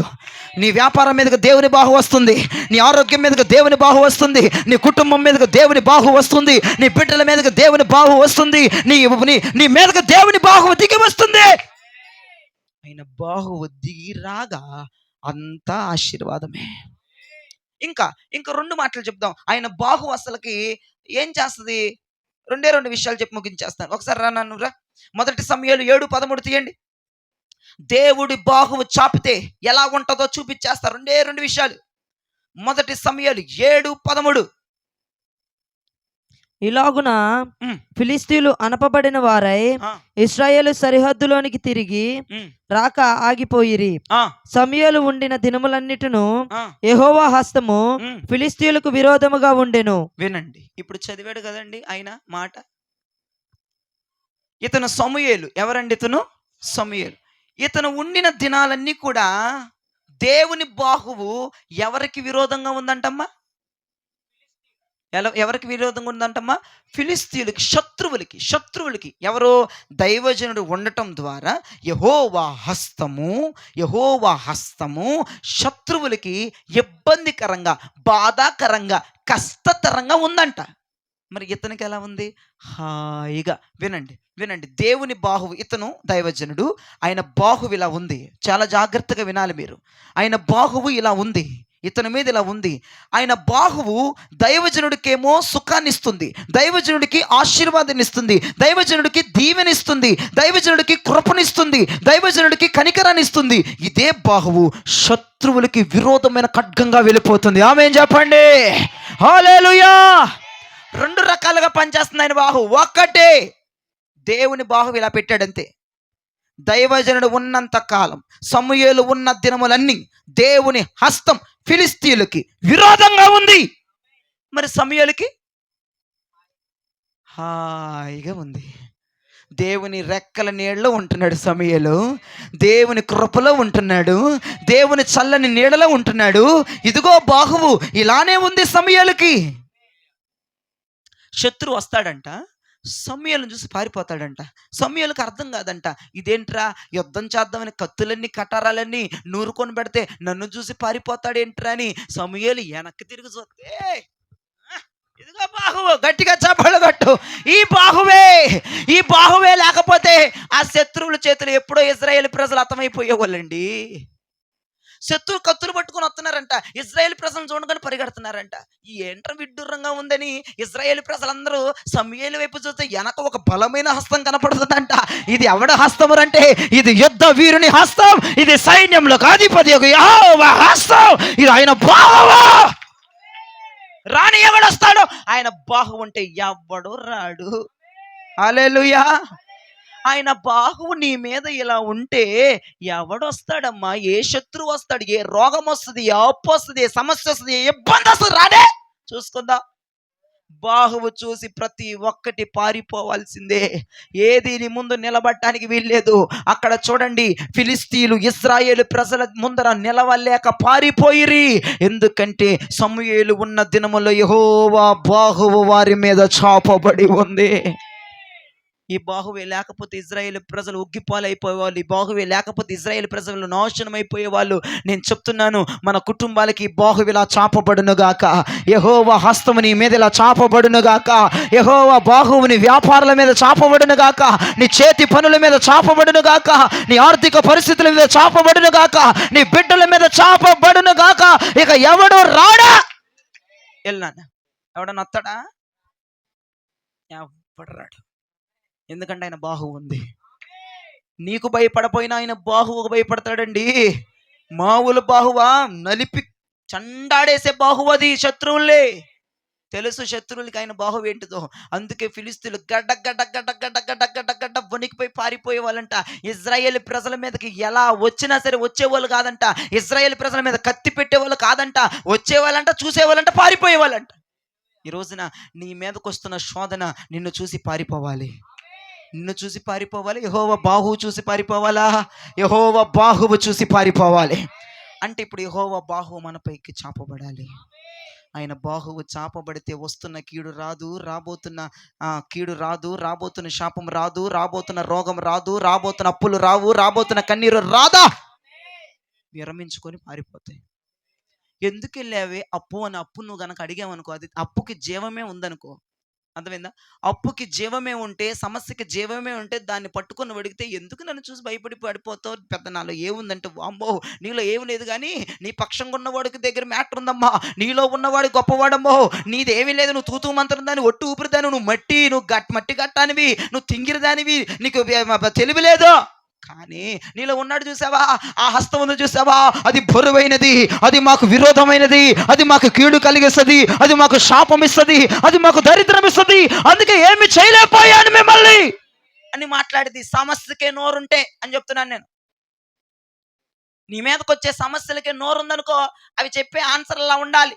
నీ వ్యాపారం మీదకి దేవుని బాహు వస్తుంది, నీ ఆరోగ్యం మీదకి దేవుని బాహు వస్తుంది, నీ కుటుంబం మీదకి దేవుని బాహు వస్తుంది, నీ బిడ్డల మీదకి దేవుని బాహు వస్తుంది, నీ మీదకి దేవుని బాహు దిగి వస్తుంది. ఆయన బాహు దిగి రాగా అంతా ఆశీర్వాదమే. ఇంకా రెండు మాటలు చెప్దాం. ఆయన బాహు అసలుకి ఏం చేస్తుంది? రెండు విషయాలు చెప్పి ముగించేస్తాను. ఒకసారి రా నన్ను రా. 1 సమూయేలు 7:13 తీయండి. దేవుడి బాహువు చాపితే ఎలా ఉంటుందో చూపించేస్తారు. రెండు విషయాలు. 1 సమూయేలు 7:13. ఇలాగున ఫిలిస్తీయులు అనపబడిన వారై ఇశ్రాయేలు సరిహద్దులోనికి తిరిగి రాక ఆగిపోయిరి. సమూయేలు ఉండిన దినములన్నిటిను యెహోవా హస్తము ఫిలిస్తీయులకు విరోధముగా ఉండెను. వినండి, ఇప్పుడు చదివాడు కదండి ఆయన మాట. ఇతను సమూయేలు. ఎవరండి ఇతను? సమూయేలు. ఇతను ఉండిన దినాలన్నీ కూడా దేవుని బాహువు ఎవరికి విరోధంగా ఉందంటమ్మా? ఎవరికి విరోధంగా ఉందంటమ్మా? ఫిలిస్తీయులకి, శత్రువులకి. ఎవరో దైవజనుడు ఉండటం ద్వారా యెహోవా హస్తము శత్రువులకి ఇబ్బందికరంగా, బాధాకరంగా, కష్టతరంగా ఉందంట. మరి ఇతనికి ఎలా ఉంది? హాయిగా. వినండి దేవుని బాహువు. ఇతను దైవజనుడు, ఆయన బాహువు ఇలా ఉంది. చాలా జాగ్రత్తగా వినాలి మీరు. ఆయన బాహువు ఇలా ఉంది, ఇతని మీద ఇలా ఉంది. ఆయన బాహువు దైవజనుడికేమో సుఖాన్ని ఇస్తుంది, దైవజనుడికి ఆశీర్వాదాన్ని ఇస్తుంది, దైవజనుడికి దీవెనిస్తుంది, దైవజనుడికి కృపనిస్తుంది, దైవజనుడికి కనికరాన్ని ఇస్తుంది. ఇదే బాహువు శత్రువులకి విరోధమైన ఖడ్గంగా వెళ్ళిపోతుంది. ఆమేన్ చెప్పండి. హల్లెలూయా. 2 రకాలుగా పనిచేస్తుంది ఆయన బాహు. ఒకటే, దేవుని బాహు ఇలా పెట్టాడంతే. దైవజనుడు ఉన్నంత కాలం, సమూయేలు ఉన్న దినములన్నీ దేవుని హస్తం ఫిలిస్తీయులకి విరోధంగా ఉంది. మరి సమూయేలుకి హాయిగా ఉంది. దేవుని రెక్కల నీడలో ఉంటున్నాడు సమూయేలు, దేవుని కృపలో ఉంటున్నాడు, దేవుని చల్లని నీడలో ఉంటున్నాడు. ఇదిగో బాహువు ఇలానే ఉంది సమూయేలుకి. శత్రువు వస్తాడంట, సమూయేలును చూసి పారిపోతాడంట. సమూయేలుకి అర్థం కాదంట, ఇదేంట్రా యుద్ధం చేద్దామని కత్తులన్నీ కటారాలన్నీ నూరుకొని పెడితే నన్ను చూసి పారిపోతాడేంట్రా అని సమూయేలు వెనక్కి తిరిగి చూస్తే ఇదిగో బాహువు. గట్టిగా చప్పట్లు కొట్టు. ఈ బాహువే లేకపోతే ఆ శత్రువుల చేతులు ఎప్పుడో ఇశ్రాయేలు ప్రజలు హతమైపోయేవాళ్ళండి. శత్రువు కత్తులు పట్టుకొని వస్తున్నారంట, ఇశ్రాయేలు ప్రజలను చూడగానే పరిగెడుతున్నారంట. ఏంట్రా విడ్డూరంగా ఉందని ఇశ్రాయేలు ప్రజలందరూ సమూయేలు వైపు చూస్తే వెనక ఒక బలమైన హస్తం కనపడుతుందంట. ఇది ఎవడ హస్తం అంటే ఇది యుద్ధ వీరుని హస్తం, ఇది సైన్యంలో అధిపతి యెహోవా హస్తం, ఇది ఆయన బాహువు. రాని ఎవడొస్తాడు? ఆయన బాహువు ఉంటే ఎవడు రాడు. హల్లెలూయా. ఆయన బాహువు నీ మీద ఇలా ఉంటే ఎవడొస్తాడమ్మా? ఏ శత్రువు వస్తాడు? ఏ రోగం వస్తుంది? ఏ అప్పు వస్తుంది? ఏ సమస్య వస్తుంది? ఏ ఇబ్బంది వస్తుంది? రాడే చూసుకుందాం. బాహువు చూసి ప్రతి ఒక్కటి పారిపోవాల్సిందే. ఏది నీ ముందు నిలబడటానికి వీల్లేదు. అక్కడ చూడండి, ఫిలిస్తీన్లు ఇశ్రాయేలు ప్రజల ముందర నిలవలేక పారిపోయిరి. ఎందుకంటే సమూయేలు ఉన్న దినములో యెహోవా బాహువు వారి మీద చాపబడి ఉంది. ఈ బాహువే లేకపోతే ఇజ్రాయేల్ ప్రజలు ఉగ్గిపాలైపోయేవాళ్ళు. ఈ బాహువే లేకపోతే ఇజ్రాయేల్ ప్రజలు నాశనం అయిపోయేవాళ్ళు. నేను చెప్తున్నాను, మన కుటుంబాలకి ఈ బాహువు ఇలా చాపబడును గాక. యెహోవా హస్తము నీ మీద ఇలా చాపబడును గాక. యెహోవా బాహువు నీ వ్యాపారాల మీద చాపబడును గాక. నీ చేతి పనుల మీద చాపబడును గాక. నీ ఆర్థిక పరిస్థితుల మీద చాపబడును గాక. నీ బిడ్డల మీద చాపబడును గాక. ఇక ఎవడు రాడా? వెళ్ళాను, ఎవడన్నా వస్తాడా? ఎవడు రాడు. ఎందుకంటే ఆయన బాహువు ఉంది. నీకు భయపడపోయినా ఆయన బాహువుకు భయపడతాడండి. మామూలు బాహువా? నలిపి చండాడేసే బాహువు అది. శత్రువులే తెలుసు, శత్రువులకి ఆయన బాహువు ఏంటిదో. అందుకే ఫిలిస్తీన్లు గడ్డ గడ్డ గడ్డ గడ్డ గడ్డ గడ్డ గడ్డ వణికిపోయి పారిపోయే వాళ్ళంట. ఇజ్రాయేల్ ప్రజల మీదకి ఎలా వచ్చినా సరే వచ్చేవాళ్ళు కాదంట. ఇజ్రాయేల్ ప్రజల మీద కత్తి పెట్టేవాళ్ళు కాదంట. వచ్చేవాళ్ళంట, చూసేవాళ్ళంట, పారిపోయేవాళ్ళంట. ఈ రోజున నీ మీదకి వస్తున్న శోధన నిన్ను చూసి పారిపోవాలి. నిన్ను చూసి పారిపోవాలి. యెహోవా బాహువు చూసి పారిపోవాలా? యెహోవా బాహువు చూసి పారిపోవాలి. అంటే ఇప్పుడు యెహోవా బాహువు మనపైకి చాపబడాలి. ఆయన బాహువు చాపబడితే వస్తున్న కీడు రాదు, రాబోతున్న శాపం రాదు, రాబోతున్న రోగం రాదు, రాబోతున్న అప్పులు రావు, రాబోతున్న కన్నీరు రాదా? విరమించుకొని పారిపోతాయి. ఎందుకు వెళ్ళావే అప్పు అని అప్పు నువ్వు గనక అడిగావనుకో, అది అప్పుకి జీవమే ఉందనుకో. అర్థమైందా? అప్పుకి జీవమే ఉంటే, సమస్యకి జీవమే ఉంటే దాన్ని పట్టుకొని అడిగితే ఎందుకు నన్ను చూసి భయపడి పడిపోతావు? పెద్ద నాలో ఏముందంటే, అమ్మో నీలో ఏమి లేదు, కానీ నీ పక్షంగా ఉన్నవాడికి దగ్గర మ్యాటర్ ఉందమ్మా. నీలో ఉన్నవాడు గొప్పవాడమ్మో. నీది ఏమీ లేదు, నువ్వు తూతూ మంత్రం దాని, ఒట్టు ఊపిరిదాని, నువ్వు మట్టి గట్టానివి, నువ్వు తింగిరిదానివి, నీకు తెలివి లేదు. కానీ నీలో ఉన్నాడు చూసావా? ఆ హస్తం ఉంది చూసావా? అది బరువైనది, అది మాకు విరోధమైనది, అది మాకు కీడు కలిగిస్తుంది, అది మాకు శాపం ఇస్తుంది, అది మాకు దరిద్రం ఇస్తుంది. అందుకే ఏమి చేయలేకపోయాను మిమ్మల్ని అని మాట్లాడేది. సమస్యకే నోరుంటే అని చెప్తున్నాను నేను. నీ మీదకి వచ్చే సమస్యలకే నోరుందనుకో, అవి చెప్పే ఆన్సర్ అలా ఉండాలి.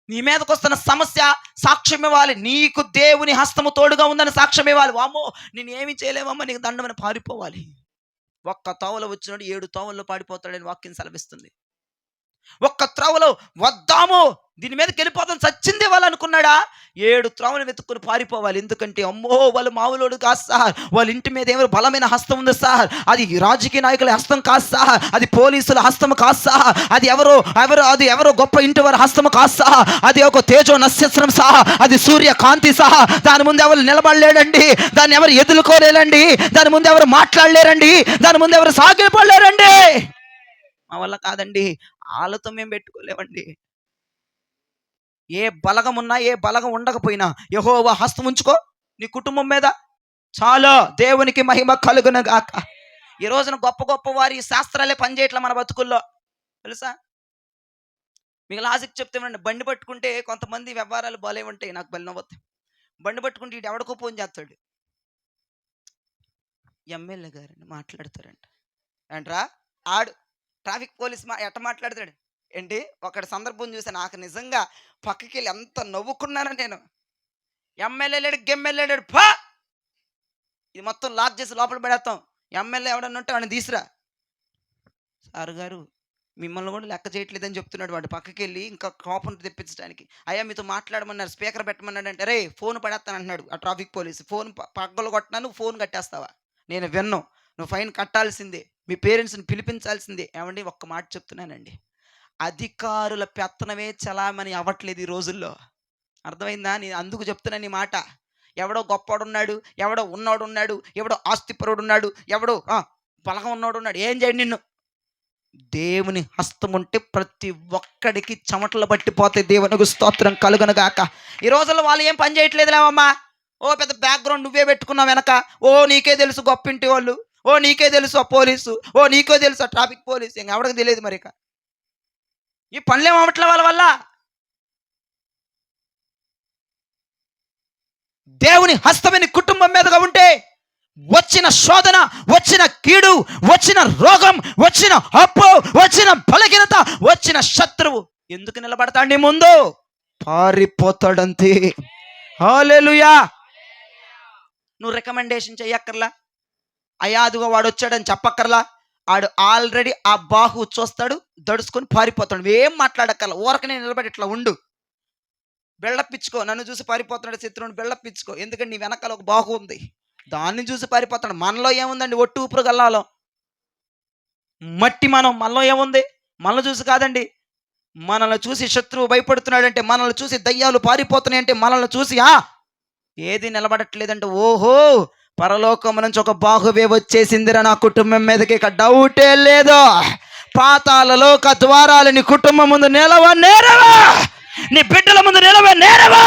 నీ మీదకి వస్తున్న సమస్య సాక్ష్యం ఇవ్వాలి. నీకు దేవుని హస్తము తోడుగా ఉందని సాక్ష్యం ఇవ్వాలి. వామ్మో నేను ఏమి చేయలేమమ్మా, నీకు దండమని పారిపోవాలి. ఒక్క తోవలో వచ్చినాడు 7 తోవల్లో పాడిపోతాడని వాక్యం సెలవిస్తుంది. ఒక్క త్రోవలో వద్దాము, దీని మీదకి వెళ్ళిపోతాం, చచ్చిందే వాళ్ళు అనుకున్నాడా? 7 త్రోవలు వెతుక్కుని పారిపోవాలి. ఎందుకంటే అమ్మో వాళ్ళు మామూలుడు కాదు సార్, వాళ్ళ ఇంటి మీద ఏమో బలమైన హస్తం ఉంది సార్. అది రాజకీయ నాయకుల హస్తం కాదు సార్, అది పోలీసుల హస్తం కాదు సార్, అది ఎవరో గొప్ప ఇంటి వారి హస్తం కాదు సార్, అది ఒక తేజో నక్షత్రం సార్, అది సూర్యకాంతి సార్. దాని ముందు ఎవరు నిలబడలేడండి, దాన్ని ఎవరు ఎదుర్కోలేరండి, దాని ముందు ఎవరు మాట్లాడలేరండి, దాని ముందు ఎవరు సాగిపోలేరండి. మా వల్ల కాదండి, వాళ్ళతో మేము పెట్టుకోలేమండి. ఏ బలగం ఉన్నా, ఏ బలగం ఉండకపోయినా యెహోవా హస్తం ఉంచుకో నీ కుటుంబం మీద, చాలా దేవునికి మహిమ కలుగును గాక. ఈ రోజున గొప్ప గొప్ప వారి శాస్త్రాలే పనిచేయట్లే మన బతుకుల్లో, తెలుసా? మీకు లాజిక్ చెప్తామండి. బండి పట్టుకుంటే కొంతమంది వ్యవహారాలు బాలే ఉంటాయి, నాకు బలి నవ్వుతాయి. బండి పట్టుకుంటే ఇటు ఎవడికో ఫోన్ చేస్తాడు, ఎమ్మెల్యే గారిని మాట్లాడతారంట. ఏంట్రా ఆడు ట్రాఫిక్ పోలీస్ ఎట్ట మాట్లాడతాడు ఏంటి? ఒకటి సందర్భం చూసి నాకు నిజంగా పక్కకి వెళ్ళి ఎంత నవ్వుకున్నానో నేను. ఎమ్మెల్యే లేడు, గెమ్మెల్యే లేడు, పా ఇది మొత్తం లాక్ చేసి లోపల పడేస్తాం. ఎమ్మెల్యే ఎవడన్నా ఉంటే వాడిని తీసురా. సార్ గారు మిమ్మల్ని కూడా లెక్క చేయట్లేదని చెప్తున్నాడు. వాడు పక్కకి వెళ్ళి ఇంకా కోపం తెప్పించడానికి, అయ్యా మీతో మాట్లాడమన్నారు, స్పీకర్ పెట్టమన్నాడు అంటే, రే ఫోన్ పడేస్తాను అంటున్నాడు ఆ ట్రాఫిక్ పోలీసు. ఫోన్ పక్కలు కొట్టినా నువ్వు ఫోన్ కట్టేస్తావా? నేను విన్ను, నువ్వు ఫైన్ కట్టాల్సిందే, మీ పేరెంట్స్ని పిలిపించాల్సిందే. ఏమండి ఒక్క మాట చెప్తున్నానండి, అధికారుల పెత్తనమే చలామణి అవ్వట్లేదు ఈ రోజుల్లో. అర్థమైందా? నేను అందుకు చెప్తున్నాను ఈ మాట. ఎవడో గొప్పవాడు ఉన్నాడు, ఎవడో ఉన్నోడు ఉన్నాడు, ఎవడో ఆస్తిపరుడు ఉన్నాడు, ఎవడో బలగం ఉన్నోడు ఉన్నాడు, ఏం చేయండి నిన్ను? దేవుని హస్తం ఉంటే ప్రతి ఒక్కడికి చెమటలు పట్టిపోతాయి. దేవునికి స్తోత్రం కలుగునుగాక. ఈ రోజుల్లో వాళ్ళు ఏం పని చేయట్లేదులేమమ్మా. ఓ పెద్ద బ్యాక్గ్రౌండ్ నువ్వే పెట్టుకున్నావు వెనక, ఓ నీకే తెలుసు గొప్ప ఇంటి వాళ్ళు, ఓ నీకే తెలుసు ఆ పోలీసు, ఓ నీకే తెలుసు ఆ ట్రాఫిక్ పోలీసు, ఇంకెవడికి తెలియదు. మరి ఈ పనులేం అవ్వట్లే వాళ్ళ వల్ల. దేవుని హస్తమని కుటుంబం మీదగా ఉంటే వచ్చిన శోధన, వచ్చిన కీడు, వచ్చిన రోగం, వచ్చిన అప్పు, వచ్చిన బలహీనత, వచ్చిన శత్రువు ఎందుకు నిలబడతాడు నీ ముందు? పారిపోతాడంతే. హల్లెలూయా. నువ్వు రికమెండేషన్ చెయ్యక్కర్లా, అయ్యా అదిగో వాడు వచ్చాడని చెప్పక్కర్లా. ఆడు ఆల్రెడీ ఆ బాహు చూస్తాడు, దడుచుకొని పారిపోతాడు. ఏం మాట్లాడక్కర్లా, ఊరకనే నిలబడి ఇట్లా ఉండు. బెళ్ళప్పించుకో, నన్ను చూసి పారిపోతున్నాడు శత్రువుని బెళ్ళప్పించుకో. ఎందుకంటే నీ వెనకాల ఒక బాహు ఉంది, దాన్ని చూసి పారిపోతాడు. మనలో ఏముందండి? ఒట్టు ఊపిరి గల్లాలో మట్టి. మనలో ఏముంది? మనల్ని చూసి కాదండి. మనల్ని చూసి శత్రువు భయపడుతున్నాడంటే, మనల్ని చూసి దయ్యాలు పారిపోతున్నాయంటే, మనల్ని చూసి ఏది నిలబడట్లేదంటే, ఓహో పరలోకం నుంచి ఒక బాహువే వచ్చేసిందిరా నా కుటుంబం మీదకి, ఇక డౌటే లేదు. పాతాళలోక ద్వారాలు నీ కుటుంబం ముందు నేరవా, నీ బిడ్డల ముందు నేరవా.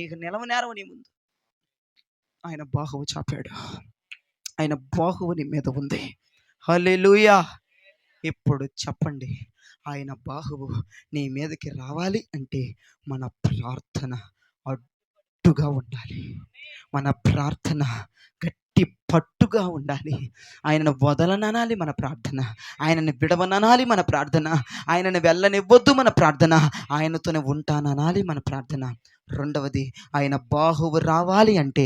ఇక నేరవు నీ ముందు. ఆయన బాహువు చాపాడు, ఆయన బాహువు నీ మీద ఉంది. హల్లెలూయా. ఇప్పుడు చెప్పండి, ఆయన బాహువు నీ మీదకి రావాలి అంటే మన ప్రార్థన అడ్డుగా ఉండాలి, మన ప్రార్థన గట్టి పట్టుగా ఉండాలి. ఆయనను వదలననాలి మన ప్రార్థన, ఆయనని విడవననాలి మన ప్రార్థన, ఆయనని వెళ్ళనివ్వద్దు మన ప్రార్థన, ఆయనతోనే ఉంటాననాలి మన ప్రార్థన. రెండవది, ఆయన బాహువు రావాలి అంటే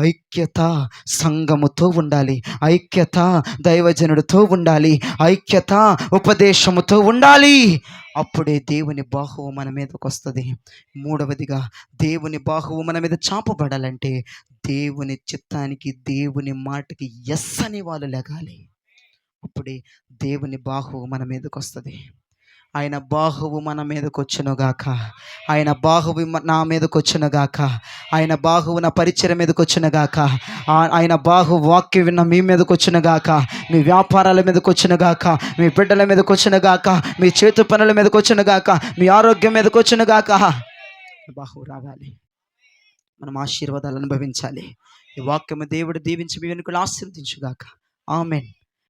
ఐక్యత సంఘముతో ఉండాలి, ఐక్యత దైవజనుడితో ఉండాలి, ఐక్యత ఉపదేశముతో ఉండాలి. అప్పుడే దేవుని బాహువు మన మీదకి వస్తుంది. మూడవదిగా, దేవుని బాహువు మన మీద చాపబడాలంటే దేవుని చిత్తానికి, దేవుని మాటకి ఎస్ అని వాళ్ళు లెగాలి. అప్పుడే దేవుని బాహువు మన మీదకి వస్తుంది. ఆయన బాహువు మన మీదకి వచ్చునుగాక, ఆయన బాహువు నా మీదకి వచ్చునుగాక, ఆయన బాహువు నా పరిచయం మీదకి వచ్చునుగాక, ఆయన బాహు వాక్యం విన్న మీ మీదకి వచ్చునుగాక, మీ వ్యాపారాల మీదకి వచ్చునుగాక, మీ బిడ్డల మీదకి వచ్చునుగాక, మీ చేతు పనుల మీదకి వచ్చునుగాక, మీ ఆరోగ్యం మీదకి వచ్చునుగాక. బాహువు రావాలి, మనం ఆశీర్వాదాలు అనుభవించాలి. ఈ వాక్యము దేవుడు దీవించి మీ వెనుకలు ఆశీర్వదించుగాక. ఆమేన్.